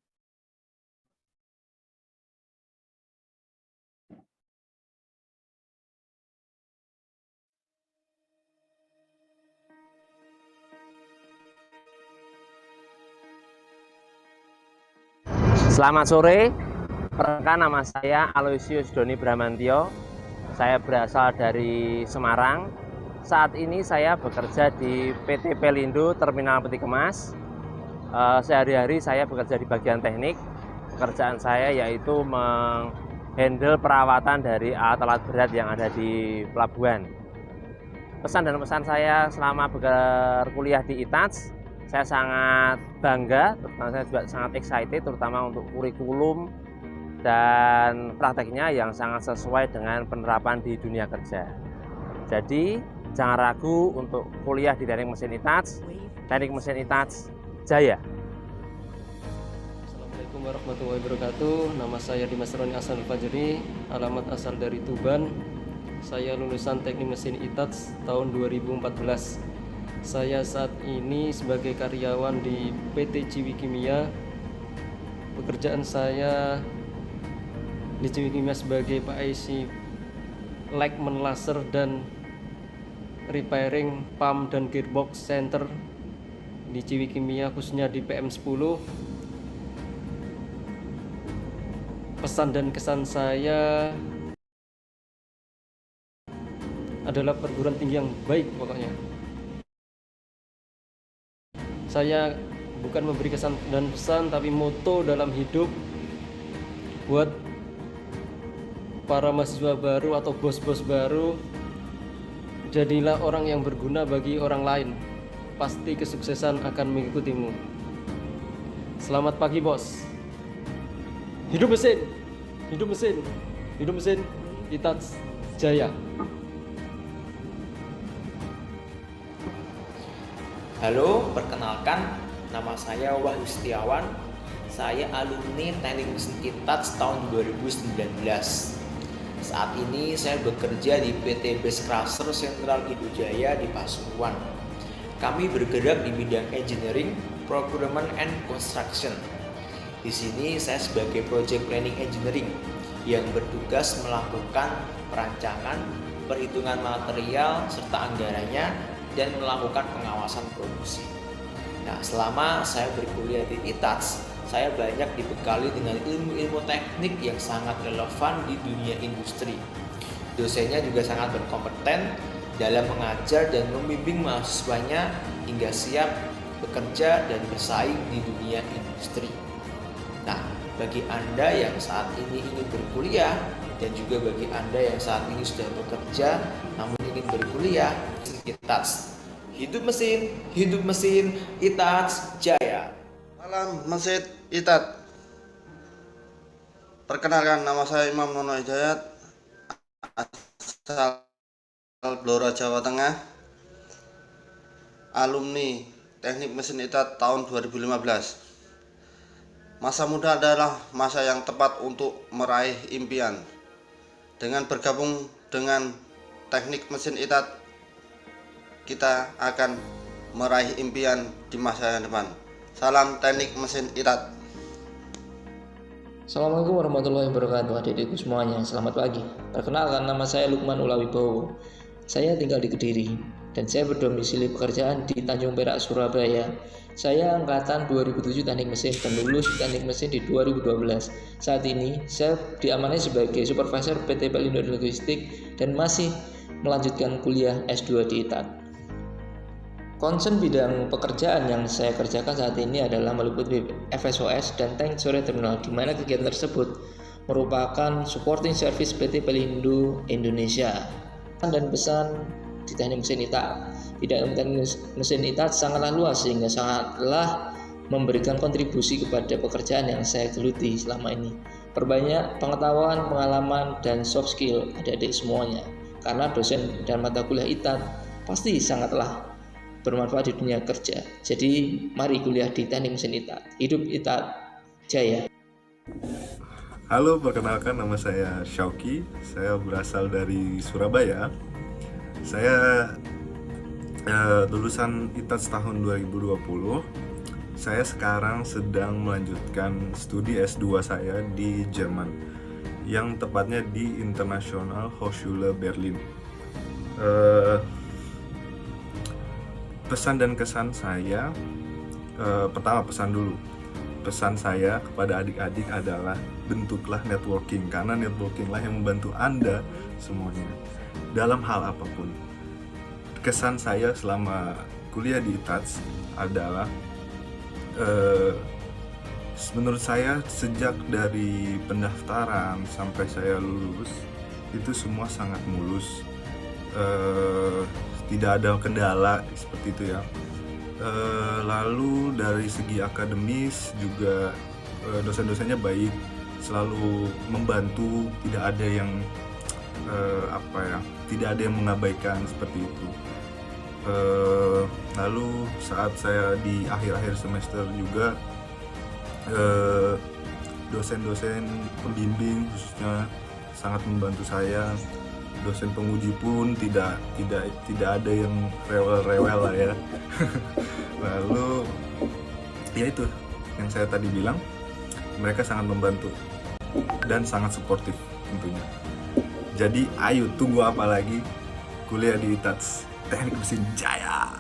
Selamat sore, perkenalkan nama saya Aloysius Doni Bramantio. Saya berasal dari Semarang. Saat ini saya bekerja di PT Pelindo Terminal Peti Kemas. Sehari-hari saya bekerja di bagian teknik. Pekerjaan saya yaitu menghandle perawatan dari alat-alat berat yang ada di pelabuhan. Pesan dan pesan saya selama berkuliah di ITAS, saya sangat bangga, terutama saya juga sangat excited, terutama untuk kurikulum dan prakteknya yang sangat sesuai dengan penerapan di dunia kerja. Jadi, jangan ragu untuk kuliah di Teknik Mesin ITAS, Teknik Mesin ITAS Jaya. Assalamualaikum warahmatullahi wabarakatuh. Nama saya Dimas Roni Hasan Fajri, alamat asal dari Tuban. Saya lulusan Teknik Mesin ITAS tahun 2014. Saya saat ini sebagai karyawan di PT Ciwi Kimia. Pekerjaan saya di Ciwi Kimia sebagai PIC Lightman Laser dan Repairing Pump dan Gearbox Center di Ciwi Kimia, khususnya di PM10. Pesan dan kesan saya adalah perguruan tinggi yang baik pokoknya. Saya bukan memberi kesan dan pesan, tapi moto dalam hidup buat para mahasiswa baru atau bos-bos baru, jadilah orang yang berguna bagi orang lain. Pasti kesuksesan akan mengikutimu. Selamat pagi bos. Hidup mesin, hidup mesin, hidup mesin, ITAS Jaya. Halo, perkenalkan nama saya Wahyu Setiawan. Saya alumni Teknik Mesin ITAS tahun 2019. Saat ini saya bekerja di PT Base Crusher Sentral Indojaya di Pasuruan. Kami bergerak di bidang engineering, procurement and construction. Di sini saya sebagai project planning engineering yang bertugas melakukan perancangan, perhitungan material serta anggarannya dan melakukan pengawasan produksi. Nah, selama saya berkuliah di ITAS, saya banyak dibekali dengan ilmu-ilmu teknik yang sangat relevan di dunia industri. Dosennya juga sangat berkompeten dalam mengajar dan membimbing mahasiswanya hingga siap bekerja dan bersaing di dunia industri. Nah, bagi Anda yang saat ini ingin berkuliah dan juga bagi Anda yang saat ini sudah bekerja namun ingin berkuliah, ITATS. Hidup mesin, ITATS Jaya. Salam Mesin ITATS. Perkenalkan, nama saya Imam Nono Hidayat, asal Blora, Jawa Tengah, alumni Teknik Mesin ITATS tahun 2015. Masa muda adalah masa yang tepat untuk meraih impian. Dengan bergabung dengan Teknik Mesin ITATS, kita akan meraih impian di masa yang depan. Salam Teknik Mesin ITATS. Assalamualaikum warahmatullahi wabarakatuh, adik-adikku semuanya, selamat pagi. Perkenalkan, nama saya Lukman Ulawibowo. Saya tinggal di Kediri dan saya berdomisili pekerjaan di Tanjung Perak, Surabaya. Saya angkatan 2007 teknik mesin dan lulus teknik mesin di 2012. Saat ini saya diamanai sebagai supervisor PT Pelindo Logistik dan masih melanjutkan kuliah S2 di ITATS. Concern bidang pekerjaan yang saya kerjakan saat ini adalah meliputi FSOS dan tank storage terminal, di mana kegiatan tersebut merupakan supporting service PT Pelindo Indonesia. Dan pesan di teknik mesin ITATS, bidang teknik mesin ITATS sangatlah luas sehingga sangatlah memberikan kontribusi kepada pekerjaan yang saya geluti selama ini. Perbanyak pengetahuan, pengalaman, dan soft skill adik-adik semuanya, karena dosen dan mata kuliah ITATS pasti sangatlah bermanfaat di dunia kerja. Jadi mari kuliah di teknik mesin ITATS. Hidup ITATS Jaya. Halo, perkenalkan, nama saya Syauki. Saya berasal dari Surabaya. Saya lulusan ITATS tahun 2020. Saya sekarang sedang melanjutkan studi S2 saya di Jerman, yang tepatnya di International Hochschule Berlin. Pesan dan kesan saya, pertama pesan saya kepada adik-adik adalah bentuklah networking, karena networkinglah yang membantu Anda semuanya dalam hal apapun. Kesan saya selama kuliah di ITATS adalah menurut saya sejak dari pendaftaran sampai saya lulus itu semua sangat mulus. Tidak ada kendala seperti itu ya. Lalu dari segi akademis juga dosen-dosennya baik, selalu membantu, tidak ada yang tidak ada yang mengabaikan seperti itu. Lalu saat saya di akhir-akhir semester juga dosen-dosen pembimbing khususnya sangat membantu saya. Dosen penguji pun tidak ada yang rewel-rewel lah ya. Lalu ya itu yang saya tadi bilang, mereka sangat membantu dan sangat suportif tentunya. Jadi ayo, tunggu apa lagi, kuliah di ITATS Teknik Mesin Jaya.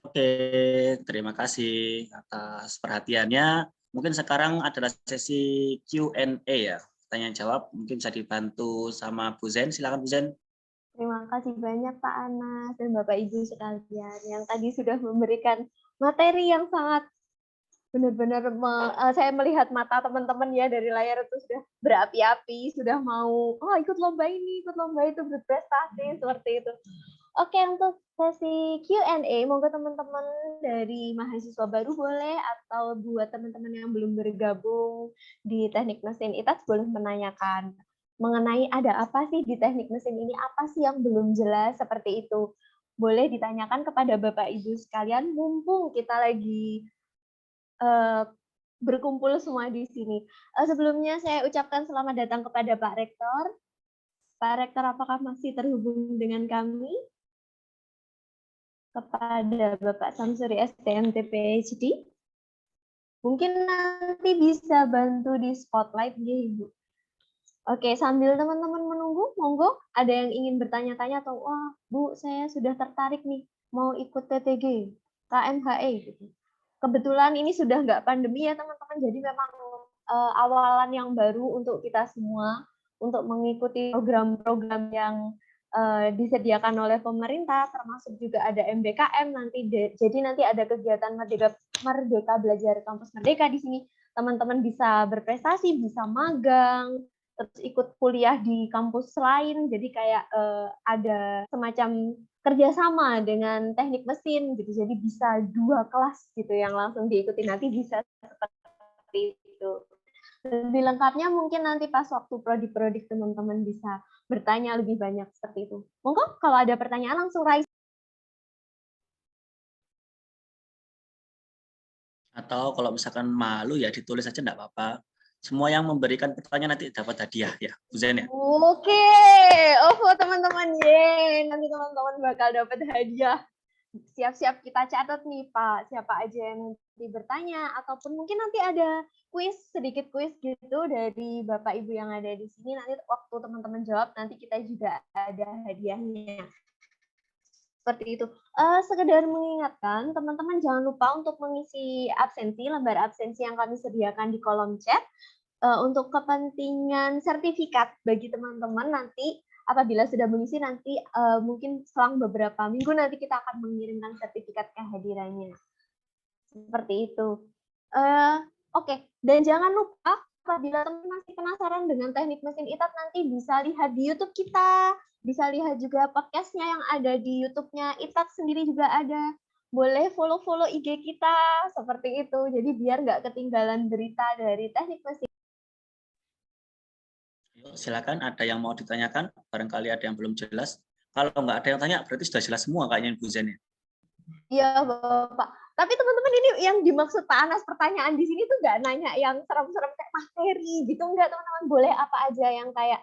Oke, terima kasih atas perhatiannya. Mungkin sekarang adalah sesi Q&A ya, tanya jawab. Mungkin bisa dibantu sama Bu Zen. Silakan Bu Zen. Terima kasih banyak Pak Anas dan Bapak Ibu sekalian yang tadi sudah memberikan materi yang sangat benar-benar saya melihat mata teman-teman ya dari layar itu sudah berapi-api, sudah mau ikut lomba ini, ikut lomba itu, berprestasi seperti itu. Oke, untuk sesi Q&A, monggo teman-teman dari mahasiswa baru boleh, atau buat teman-teman yang belum bergabung di teknik mesin ITATS boleh menanyakan mengenai ada apa sih di teknik mesin ini, apa sih yang belum jelas seperti itu. Boleh ditanyakan kepada Bapak Ibu sekalian, mumpung kita lagi berkumpul semua di sini. Sebelumnya saya ucapkan selamat datang kepada Pak Rektor. Pak Rektor, apakah masih terhubung dengan kami? Kepada Bapak Samsuri STMT PhD. Mungkin nanti bisa bantu di spotlight ya Ibu. Oke, sambil teman-teman menunggu, monggo ada yang ingin bertanya-tanya atau wah Bu, saya sudah tertarik nih mau ikut TTG, KMHE gitu. kebetulan ini sudah nggak pandemi ya teman-teman, jadi memang awalan yang baru untuk kita semua untuk mengikuti program-program yang disediakan oleh pemerintah, termasuk juga ada MBKM nanti. Jadi nanti ada kegiatan Merdeka Belajar Kampus Merdeka di sini. Teman-teman bisa berprestasi, bisa magang, terus ikut kuliah di kampus lain. Jadi kayak ada semacam kerjasama dengan teknik mesin gitu. Jadi bisa 2 kelas gitu yang langsung diikuti, nanti bisa seperti itu. Lebih lengkapnya mungkin nanti pas waktu prodi-prodi teman-teman bisa bertanya lebih banyak seperti itu. Monggo kalau ada pertanyaan langsung raise. Atau kalau misalkan malu ya ditulis aja enggak apa-apa. Semua yang memberikan pertanyaan nanti dapat hadiah ya, Bu Zen ya. Oke, teman-teman, nanti teman-teman bakal dapat hadiah. Siap-siap kita catat nih Pak, siapa aja yang nanti bertanya, ataupun mungkin nanti ada sedikit kuis gitu dari Bapak Ibu yang ada di sini, nanti waktu teman-teman jawab, nanti kita juga ada hadiahnya. Seperti itu. Sekedar mengingatkan, teman-teman jangan lupa untuk mengisi absensi, lembar absensi yang kami sediakan di kolom chat, untuk kepentingan sertifikat bagi teman-teman nanti, apabila sudah mengisi nanti mungkin selang beberapa minggu nanti kita akan mengirimkan sertifikat kehadirannya. Seperti itu. Oke. Dan jangan lupa apabila teman masih penasaran dengan teknik mesin ITAT nanti bisa lihat di YouTube kita, bisa lihat juga podcastnya yang ada di YouTube-nya ITAT sendiri juga ada. Boleh follow IG kita seperti itu. Jadi biar nggak ketinggalan berita dari teknik mesin. Silakan, ada yang mau ditanyakan, barangkali ada yang belum jelas. Kalau nggak ada yang tanya, berarti sudah jelas semua kayaknya Bu Zen ya. Iya Bapak. Tapi teman-teman ini yang dimaksud Pak Anas pertanyaan di sini tuh nggak nanya yang serem-serem kayak materi gitu, nggak teman-teman. Boleh apa aja yang kayak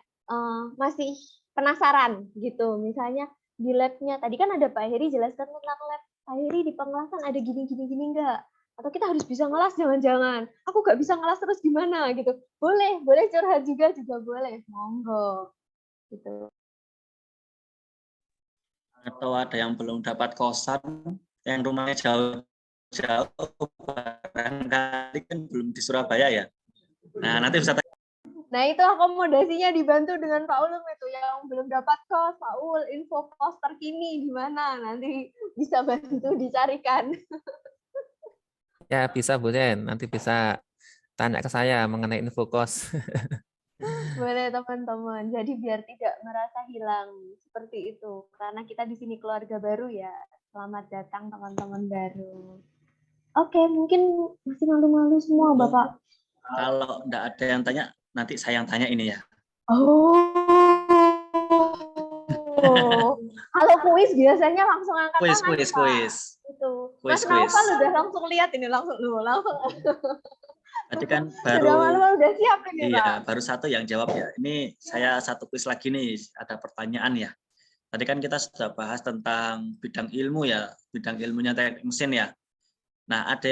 masih penasaran gitu. Misalnya di lab-nya, tadi kan ada Pak Heri jelaskan tentang lab. Pak Heri di pengelasan ada gini-gini nggak? Atau kita harus bisa ngelas, jangan-jangan aku nggak bisa ngelas terus gimana gitu. Boleh curhat juga boleh, monggo gitu. Atau ada yang belum dapat kosan, yang rumahnya jauh-jauh, barangkali kan belum di Surabaya ya. Nah nanti bisa tanya. Nah itu akomodasinya dibantu dengan Pak Ulum itu, yang belum dapat kos, Pak Ul, info kos terkini di mana, nanti bisa bantu dicarikan. Ya bisa Bu Zen, nanti bisa tanya ke saya mengenai info kos. Boleh teman-teman, jadi biar tidak merasa hilang seperti itu, karena kita di sini keluarga baru ya. Selamat datang teman-teman baru. Oke, mungkin masih malu-malu semua Bapak. Kalau enggak ada yang tanya, nanti saya yang tanya ini ya. Kalau kuis biasanya langsung angkat tangan. Kuis. Itu. Mas Naufal udah langsung lihat ini langsung. Tadi kan baru udah siap ini, iya, Pak. baru satu yang jawab ya. Ini saya satu kuis lagi nih, ada pertanyaan ya. Tadi kan kita sudah bahas tentang bidang ilmu ya, bidang ilmunya teknik mesin ya. Nah, ada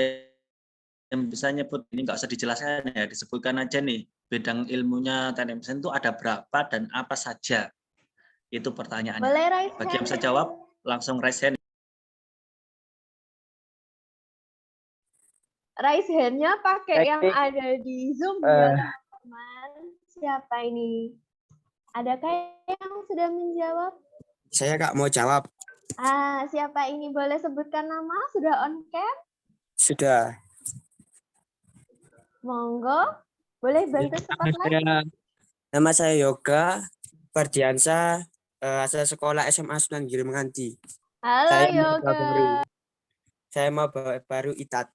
yang bisa nyebut, ini nggak usah dijelaskan ya, disebutkan aja nih, bidang ilmunya teknik mesin itu ada berapa dan apa saja? Itu pertanyaannya. Bagi yang bisa jawab, langsung raise hand. Raise hand-nya pakai yang ada di Zoom ya teman-teman. Siapa ini? Adakah yang sudah menjawab? Saya Kak mau jawab. Siapa ini? Boleh sebutkan nama? Sudah on cam? Sudah. Monggo. Boleh bantu spotlight? Nama saya Yoga Fardiansa, asal sekolah SMA Sunan Giri Menganti. Halo Yoga. Saya mau baru ITAT.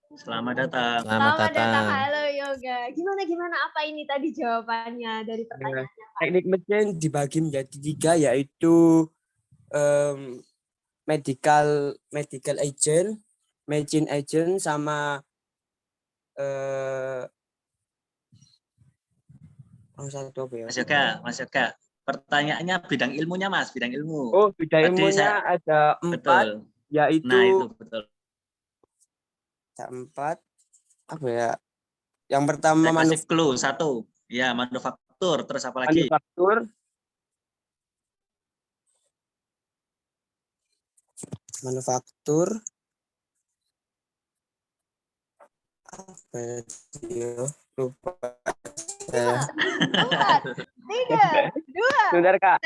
Selamat datang. Selamat datang. Halo Yoga. Gimana apa ini tadi jawabannya dari pertanyaannya? Teknik mesin dibagi menjadi 3, yaitu medical agent, machine agent, sama Mas Yoga. Pertanyaannya bidang ilmunya Mas, bidang ilmu. Oh, bidang ilmunya ada 4, betul. Yaitu. Nah itu betul. 4 apa ya? Yang pertama manufaktur 1. Ya, manufaktur, terus apa lagi? Manufaktur. Lupa. Empat, tiga, dua. Sebentar, Kak.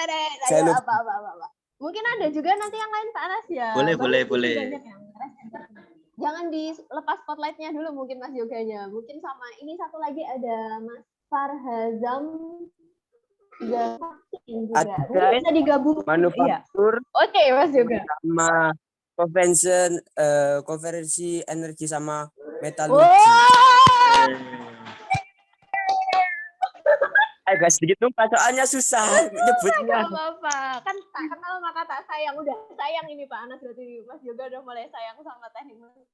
Saya Ayo, lupa. apa. Mungkin ada juga nanti yang lain Pak Anas ya. Boleh, Banyak boleh. banyak yang jangan dilepas spotlightnya dulu mungkin Mas Yoganya. Mungkin sama ini satu lagi ada Mas Farhazam juga. Mungkin bisa digabung. Manufaktur. Oke, Mas Yoga. Sama konversi energi sama metal. Agak sedikit lupa soalnya susah nyebutnya. Gak apa-apa, kan tak kenal maka tak sayang. Udah sayang ini Pak Anas, berarti Mas Yoga udah mulai sayang sama teknik mesin.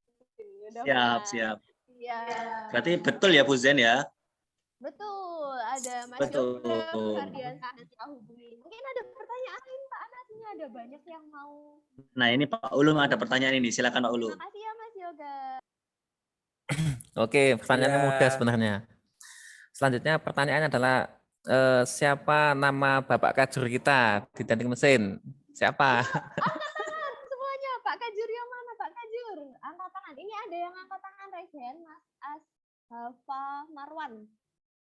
Siap. Iya. Berarti betul ya Bu Zen ya? Betul, ada Mas Betul. Yoga, Fardiansa nanti hubungi. Mungkin ada pertanyaan lain Pak Anas, ini ada banyak yang mau. Nah ini Pak Ulum ada pertanyaan ini, silakan Pak Ulum. Terima kasih ya Mas Yoga. Oke, pertanyaannya mudah sebenarnya. Selanjutnya pertanyaannya adalah siapa nama Bapak Kajur kita di teknik mesin? Siapa? Angkat tangan semuanya. Pak Kajur yang mana Pak Kajur? Angkat tangan. Ini ada yang angkat tangan, raise hand, Mas Ashafa Marwan.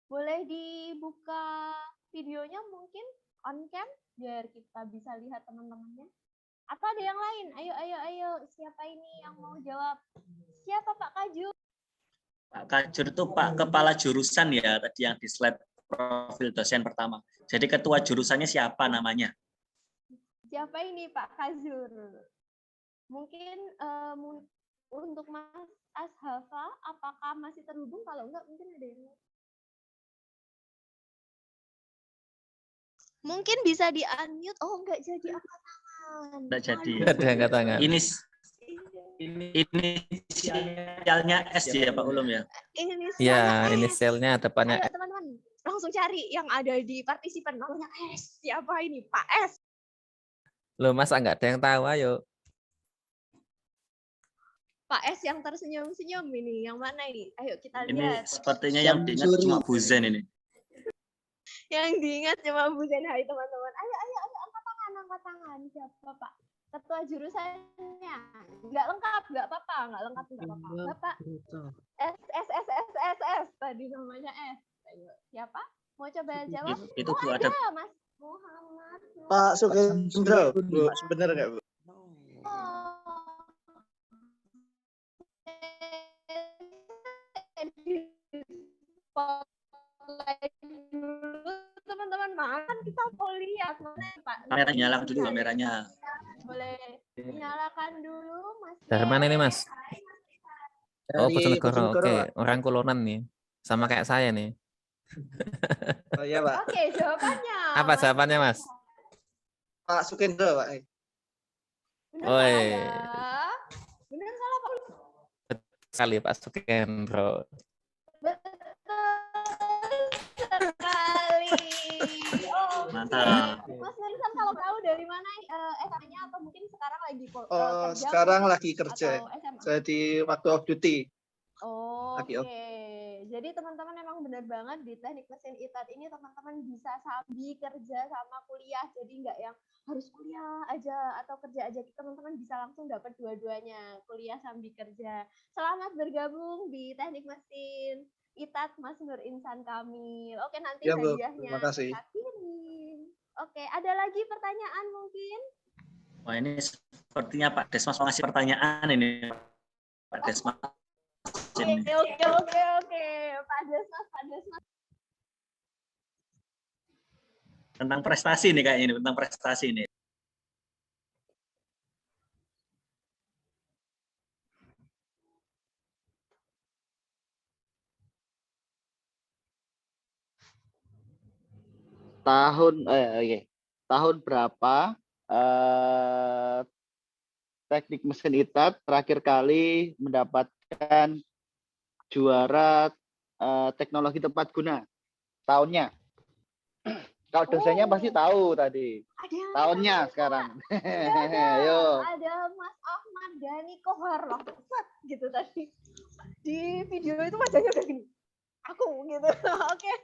Boleh dibuka videonya mungkin on cam biar kita bisa lihat teman-temannya. Atau ada yang lain? Ayo. Siapa ini yang mau jawab? Siapa Pak Kajur? Pak Kajur itu Pak Kepala Jurusan ya, tadi yang di slide profil dosen pertama. Jadi ketua jurusannya siapa namanya? Siapa ini Pak Kajur? Mungkin untuk Mas Ashafa, apakah masih terhubung? Kalau enggak, mungkin ada yang mungkin bisa di-unmute. Oh, enggak jadi angkat tangan. Enggak jadi. Ada angkat tangan. Ini inisialnya S ya Pak Ulum ya? Ya, inisialnya depannya Ayo teman-teman, langsung cari yang ada di partisipan namanya S. Siapa ini? Pak S. Loh, masa nggak ada yang tahu? Ayo. Pak S yang tersenyum-senyum ini, yang mana ini? Ayo kita Ini lihat. sepertinya yang diingat cuma Bu Zen ini. Yang diingat cuma Bu Zen. Hai teman-teman. Ayo angkat tangan. Siapa Pak? Ketua jurusannya. Nggak lengkap, nggak apa-apa. Bapak S. Tadi namanya S. Ayo, siapa? Mau coba jawab? Itu Bu ada Mas Muhammad. Pak Sukendro, Bu, benar nggak Bu? Teman-teman, makan kita mau lihat mana Pak. Kamera nyalakan dulu kameranya. Boleh nyalakan dulu Mas. Dari mana ini Mas? Oh, Bojonegoro. Oke, orang Kulonan nih. Sama kayak saya nih. Oh iya Pak. Oke, jawabannya. Apa jawabannya Mas? Pak Sukendro Pak. Oi. Benar salah Pak? Betul sekali Pak Sukendro. Betul sekali. Oh, mantap. Mas Nerisan kalau tahu dari mana SMA-nya atau mungkin sekarang lagi kerja? Sekarang lagi kerja. Saya di waktu off duty. Oke. Jadi teman-teman memang benar banget di teknik mesin ITAT ini teman-teman bisa sambil kerja sama kuliah. Jadi nggak yang harus kuliah aja atau kerja aja. Teman-teman bisa langsung dapat dua-duanya, kuliah sambil kerja. Selamat bergabung di teknik mesin ITAT Mas Nur Insan Kamil. Oke, nanti hadiahnya terima kasih. kita kirim. Oke, ada lagi pertanyaan mungkin? Wah ini sepertinya Pak Desmas mau ngasih pertanyaan ini. Pak Desmas. Oke. Pak Desmas. Tentang prestasi nih kayaknya ini, tentang prestasi ini. Tahun berapa teknik mesin ITAT terakhir kali mendapatkan juara teknologi tepat guna? Tahunnya. Kalau dosennya pasti tahu tadi. Tahunnya sekarang. Ayo. Ada Mas Ahmad Dhani Kohar loh. Gitu tadi. Di video itu wajahnya udah gini. Aku gitu. Oke.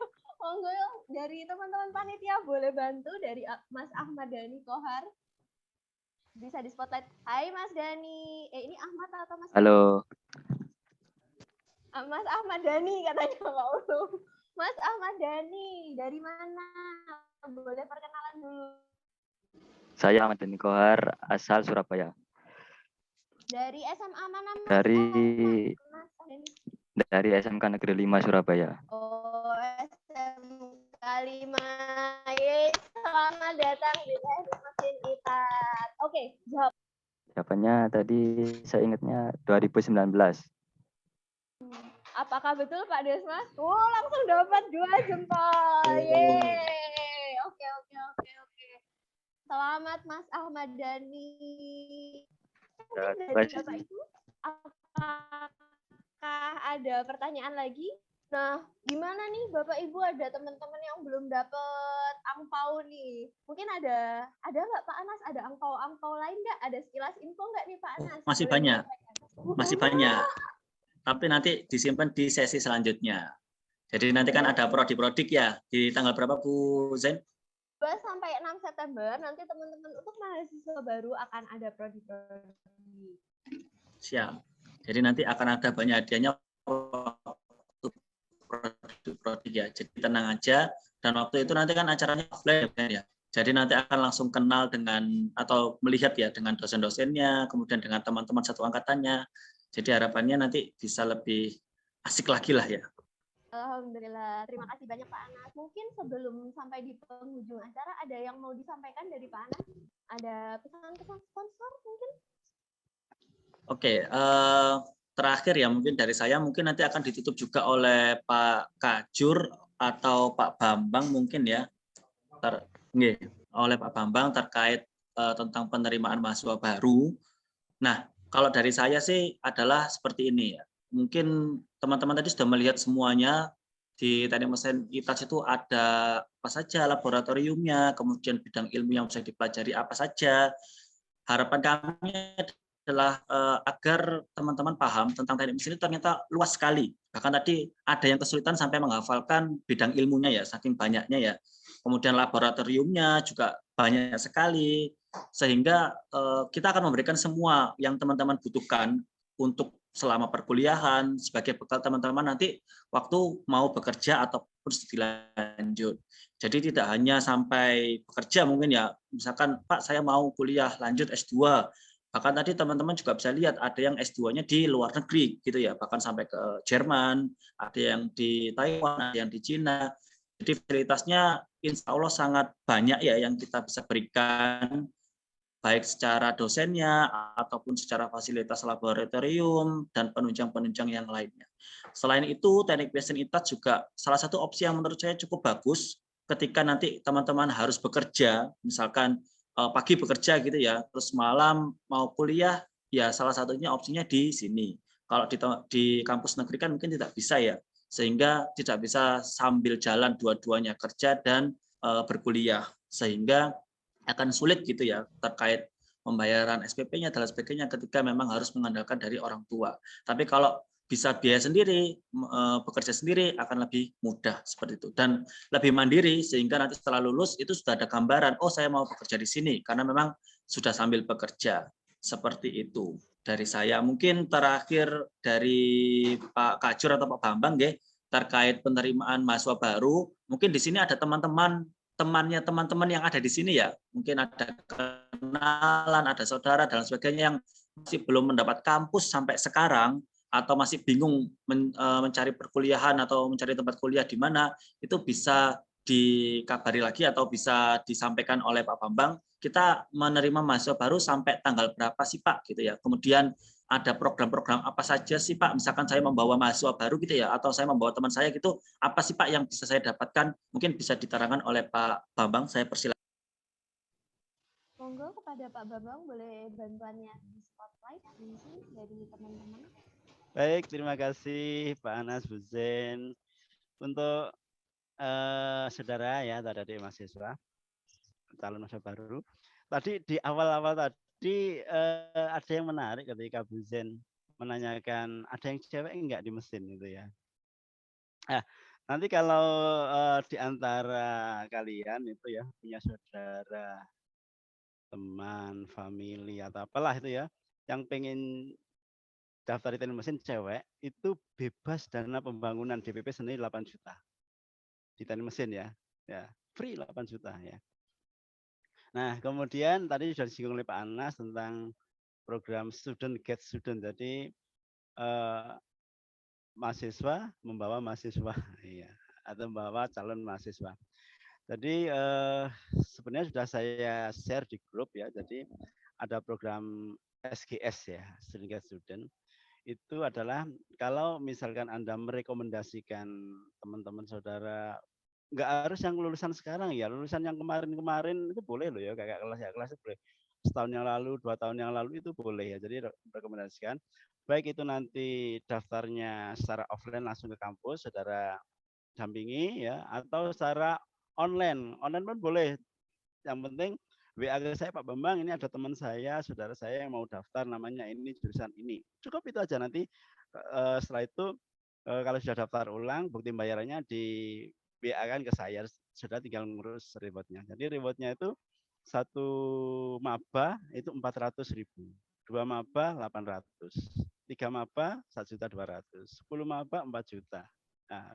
Monggo dari teman-teman panitia boleh bantu dari Mas Ahmad Dhani Kohar. Bisa di spotlight. Hai Mas Dhani. Ini Ahmad atau Mas? Halo. Mas Ahmad Dhani katanya Pak Ulum. Mas Ahmad Dhani, dari mana? Boleh perkenalan dulu. Saya Ahmad Dhani Kohar, asal Surabaya. Dari SMA mana, Mas? Dari Mas Dhani. dari SMK Negeri 5 Surabaya. Oh, SMK 5. Yeay, selamat datang di Teknik Mesin ITAT. Oke, jawab. Jawabannya tadi saya ingatnya 2019. Apakah betul Pak Desmas? Oh, langsung dapat 2 jempol. Yeay. Oke. Selamat Mas Ahmad Dhani. Terima Dari kasih. Bapak Ibu, apakah ada pertanyaan lagi? Nah, gimana nih Bapak Ibu, ada teman-teman yang belum dapat angpau nih? Mungkin ada nggak Pak Anas? Ada angpau lain nggak? Ada sekilas info nggak nih Pak Anas? Masih Boleh banyak. disampaikan? Masih banyak. Tapi nanti disimpan di sesi selanjutnya. Jadi nanti kan ada prodi-prodik ya. Di tanggal berapa Bu Zain? 2 sampai 6 September nanti teman-teman untuk mahasiswa baru akan ada prodi-prodi. Siap. Jadi nanti akan ada banyak hadiahnya untuk prodi ya. Jadi tenang aja. Dan waktu itu nanti kan acaranya offline ya. Jadi nanti akan langsung kenal dengan atau melihat ya dengan dosen-dosennya, kemudian dengan teman-teman satu angkatannya. Jadi harapannya nanti bisa lebih asik lagi lah ya. Alhamdulillah, terima kasih banyak Pak Anas. Mungkin sebelum sampai di penghujung acara ada yang mau disampaikan dari Pak Anas? Ada pesan-pesan sponsor mungkin? Oke, terakhir ya mungkin dari saya, mungkin nanti akan ditutup juga oleh Pak Kajur atau Pak Bambang mungkin ya. Oleh Pak Bambang terkait tentang penerimaan mahasiswa baru. Nah, kalau dari saya sih adalah seperti ini ya. Mungkin teman-teman tadi sudah melihat semuanya di Teknik Mesin ITAS itu ada apa saja laboratoriumnya, kemudian bidang ilmu yang bisa dipelajari apa saja. Harapan kami adalah agar teman-teman paham tentang teknik mesin itu ternyata luas sekali. Bahkan tadi ada yang kesulitan sampai menghafalkan bidang ilmunya ya, saking banyaknya ya. Kemudian laboratoriumnya juga banyak sekali, sehingga kita akan memberikan semua yang teman-teman butuhkan untuk selama perkuliahan sebagai bekal teman-teman nanti waktu mau bekerja ataupun studi lanjut. Jadi tidak hanya sampai bekerja mungkin ya, misalkan Pak saya mau kuliah lanjut S2, bahkan tadi teman-teman juga bisa lihat ada yang S2-nya di luar negeri gitu ya, bahkan sampai ke Jerman, ada yang di Taiwan, ada yang di Cina. Jadi fasilitasnya insya Allah sangat banyak ya yang kita bisa berikan, baik secara dosennya ataupun secara fasilitas laboratorium dan penunjang-penunjang yang lainnya. Selain itu, Teknik Mesin ITAS juga salah satu opsi yang menurut saya cukup bagus ketika nanti teman-teman harus bekerja, misalkan pagi bekerja gitu ya, terus malam mau kuliah, ya salah satunya opsinya di sini. Kalau di kampus negeri kan mungkin tidak bisa ya, sehingga tidak bisa sambil jalan dua-duanya kerja dan berkuliah, sehingga akan sulit gitu ya terkait pembayaran SPP-nya dan sebagainya ketika memang harus mengandalkan dari orang tua. Tapi kalau bisa biaya sendiri, bekerja sendiri akan lebih mudah seperti itu dan lebih mandiri, sehingga nanti setelah lulus itu sudah ada gambaran, oh saya mau bekerja di sini karena memang sudah sambil bekerja. Seperti itu dari saya. Mungkin terakhir dari Pak Kajur atau Pak Bambang ya, terkait penerimaan mahasiswa baru, mungkin di sini ada teman-teman yang ada di sini ya, mungkin ada kenalan, ada saudara dan sebagainya yang masih belum mendapat kampus sampai sekarang atau masih bingung mencari perkuliahan atau mencari tempat kuliah di mana, itu bisa dikabari lagi atau bisa disampaikan oleh Pak Bambang. Kita menerima mahasiswa baru sampai tanggal berapa sih Pak gitu ya. Kemudian ada program-program apa saja sih Pak, misalkan saya membawa mahasiswa baru gitu ya, atau saya membawa teman saya gitu, apa sih Pak yang bisa saya dapatkan, mungkin bisa diterangkan oleh Pak Bambang, saya persilakan. Monggo kepada Pak Bambang, boleh bantuannya di spotlight mungkin dari teman-teman. Baik, terima kasih Pak Anas, Bu Zain. Untuk saudara ya, adik mahasiswa, calon mahasiswa baru. Tadi di awal-awal tadi ada yang menarik ketika Bu Zain menanyakan ada yang cewek enggak di mesin itu ya. Nanti kalau di antara kalian itu ya punya saudara, teman, family atau apalah itu ya yang pengen daftar di teknik mesin cewek itu bebas dana pembangunan DPP senilai 8 juta. Di teknik mesin ya. Ya, free 8 juta ya. Nah, kemudian tadi sudah disinggung oleh Pak Anas tentang program Student Get Student. Jadi mahasiswa membawa mahasiswa, iya, atau membawa calon mahasiswa. Jadi sebenarnya sudah saya share di grup ya. Jadi ada program SGS ya, Student Get Student. Itu adalah kalau misalkan Anda merekomendasikan teman-teman saudara, nggak harus yang lulusan sekarang ya, lulusan yang kemarin-kemarin itu boleh loh ya, kayak kelas ya, kelas itu boleh. Setahun yang lalu, 2 tahun yang lalu itu boleh ya. Jadi rekomendasikan. Baik itu nanti daftarnya secara offline langsung ke kampus, saudara dampingi ya, atau secara online. Online pun boleh. Yang penting WA ke saya, Pak Bambang, ini ada teman saya, saudara saya yang mau daftar, namanya ini, jurusan ini. Cukup itu aja. Nanti setelah itu kalau sudah daftar ulang, bukti bayarannya di WA kan ke saya, sudah tinggal ngurus rewardnya. Jadi rewardnya itu 1 maba itu 400.000, 2 maba 800, 3 maba 1.200.000, 10 maba 4 juta. Nah,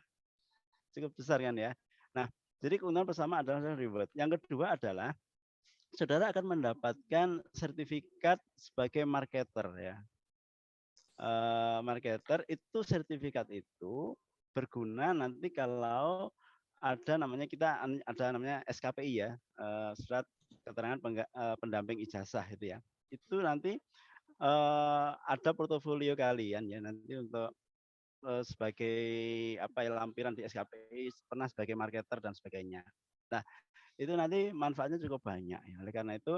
cukup besar kan ya. Nah, jadi keuntungan pertama adalah reward. Yang kedua adalah saudara akan mendapatkan sertifikat sebagai marketer ya. Marketer itu sertifikat itu berguna nanti kalau ada namanya SKPI ya, surat keterangan pendamping ijazah itu ya. Itu nanti ada portofolio kalian ya nanti untuk sebagai lampiran di SKPI pernah sebagai marketer dan sebagainya. Nah, itu nanti manfaatnya cukup banyak ya. Oleh karena itu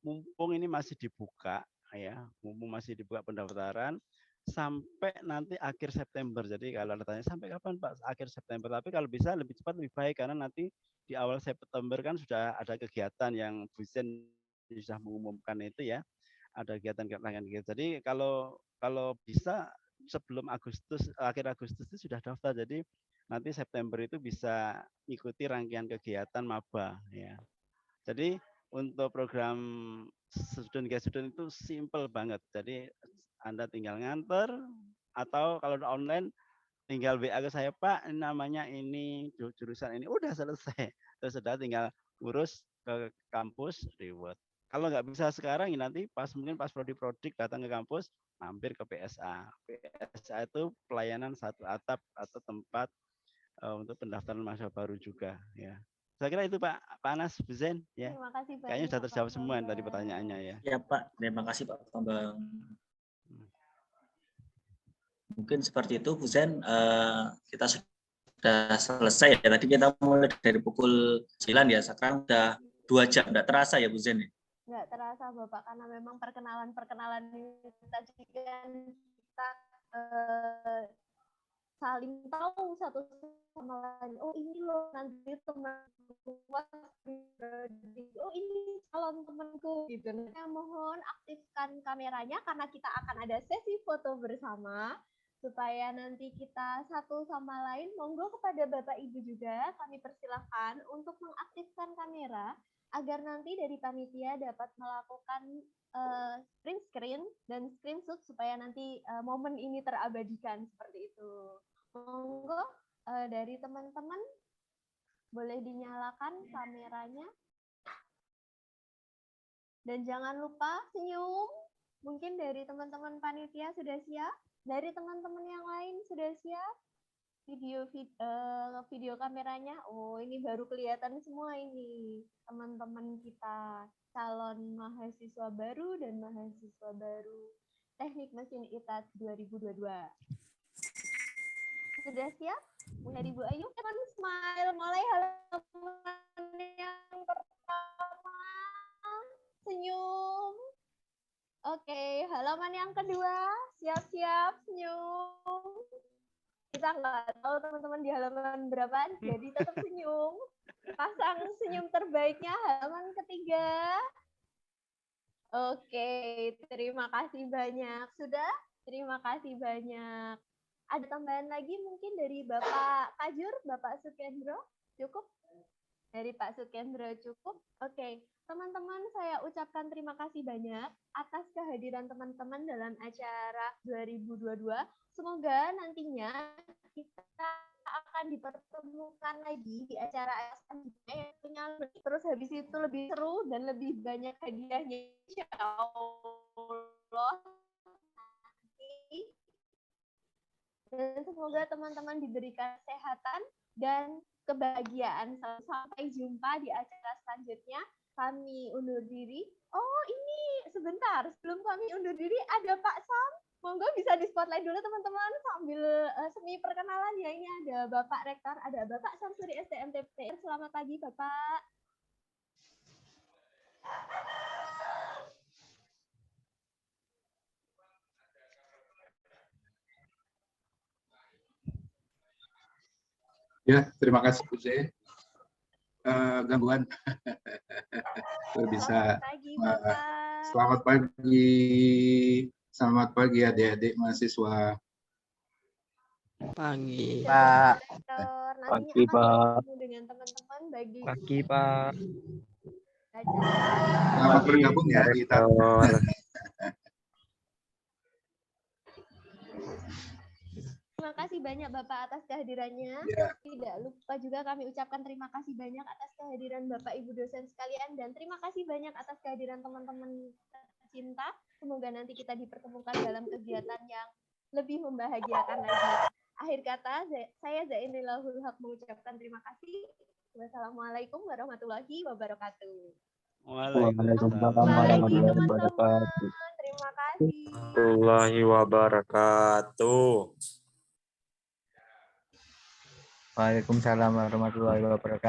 mumpung ini masih dibuka ya, mumpung masih dibuka pendaftaran sampai nanti akhir September. Jadi kalau ada tanya sampai kapan Pak? Akhir September. Tapi kalau bisa lebih cepat lebih baik karena nanti di awal September kan sudah ada kegiatan yang Bu Zen sudah mengumumkan itu ya. Ada kegiatan-kegiatan. Jadi kalau bisa sebelum akhir Agustus itu sudah daftar. Jadi nanti September itu bisa ikuti rangkaian kegiatan maba ya. Jadi untuk program Student Get Student itu simple banget. Jadi Anda tinggal nganter atau kalau online tinggal WA ke saya, Pak, namanya ini jurusan ini, udah selesai. Terus sudah tinggal urus ke kampus reward. Kalau nggak bisa sekarang ya nanti mungkin pas prodi-prodik datang ke kampus mampir ke PSA. PSA itu pelayanan satu atap atau tempat untuk pendaftaran mahasiswa baru juga ya. Saya kira itu Pak Anas, Bu Zen ya. Terima kasih banyak. Kayaknya sudah terjawab semua tadi pertanyaannya ya. Ya Pak, terima kasih Pak Bambang. Mungkin seperti itu Bu Zen, kita sudah selesai ya. Tadi kita mulai dari pukul 9 ya, sekarang sudah 2 jam. Tidak terasa ya Bu Zen ya? Nggak terasa Bapak, karena memang perkenalan ini tadi kan kita saling tahu satu sama lain. Oh ini loh nanti teman, oh ini calon temanku gitu. Nah, mohon aktifkan kameranya karena kita akan ada sesi foto bersama supaya nanti kita satu sama lain. Monggo kepada Bapak Ibu juga kami persilahkan untuk mengaktifkan kamera agar nanti dari panitia dapat melakukan print screen dan screenshot supaya nanti momen ini terabadikan seperti itu. Monggo dari teman-teman boleh dinyalakan kameranya. Dan jangan lupa senyum. Mungkin dari teman-teman panitia sudah siap, dari teman-teman yang lain sudah siap. Video kameranya, oh ini baru kelihatan semua ini teman-teman kita calon mahasiswa baru dan mahasiswa baru Teknik Mesin ITAT 2022. Sudah siap? Mulai Ibu Ayu, teman smile, mulai halaman yang pertama, senyum. Oke, halaman yang kedua, siap-siap senyum. Kita nggak tahu teman-teman di halaman berapa, jadi tetap senyum. Pasang senyum terbaiknya halaman ketiga. Oke, terima kasih banyak. Sudah? Terima kasih banyak. Ada tambahan lagi mungkin dari Bapak Kajur, Bapak Sukendro? Cukup? Dari Pak Sukendro cukup? Oke, Teman-teman, saya ucapkan terima kasih banyak atas kehadiran teman-teman dalam acara 2022. Semoga nantinya kita akan dipertemukan lagi di acara selanjutnya yang punya terus habis itu lebih seru dan lebih banyak hadiahnya, insya Allah. Dan semoga teman-teman diberikan kesehatan dan kebahagiaan. Sampai jumpa di acara selanjutnya. Kami undur diri. Oh, ini sebentar. Sebelum kami undur diri, ada Pak Sam. Monggo bisa di spotlight dulu teman-teman sambil semi perkenalan ya. Ini ada Bapak Rektor, ada Bapak Samsuri SDMTP. Selamat pagi, Bapak. Ya, terima kasih Bu C. Gangguan. Bisa. Selamat pagi. Selamat pagi adik-adik mahasiswa. Pagi, Pak. Pagi, Pak. Dengan teman-teman bagi Pagi, Pak. Selamat bergabung ya kita. Terima kasih banyak Bapak atas kehadirannya. Tidak lupa juga kami ucapkan terima kasih banyak atas kehadiran Bapak Ibu dosen sekalian dan terima kasih banyak atas kehadiran teman-teman tercinta. Semoga nanti kita dipertemukan dalam kegiatan yang lebih membahagiakan lagi. Akhir kata, saya Zainilahul Haq mengucapkan terima kasih. Wassalamualaikum warahmatullahi wabarakatuh. Waalaikumsalam warahmatullahi wabarakatuh. Terima kasih. Warahmatullahi wabarakatuh. Waalaikumsalam warahmatullahi wabarakatuh.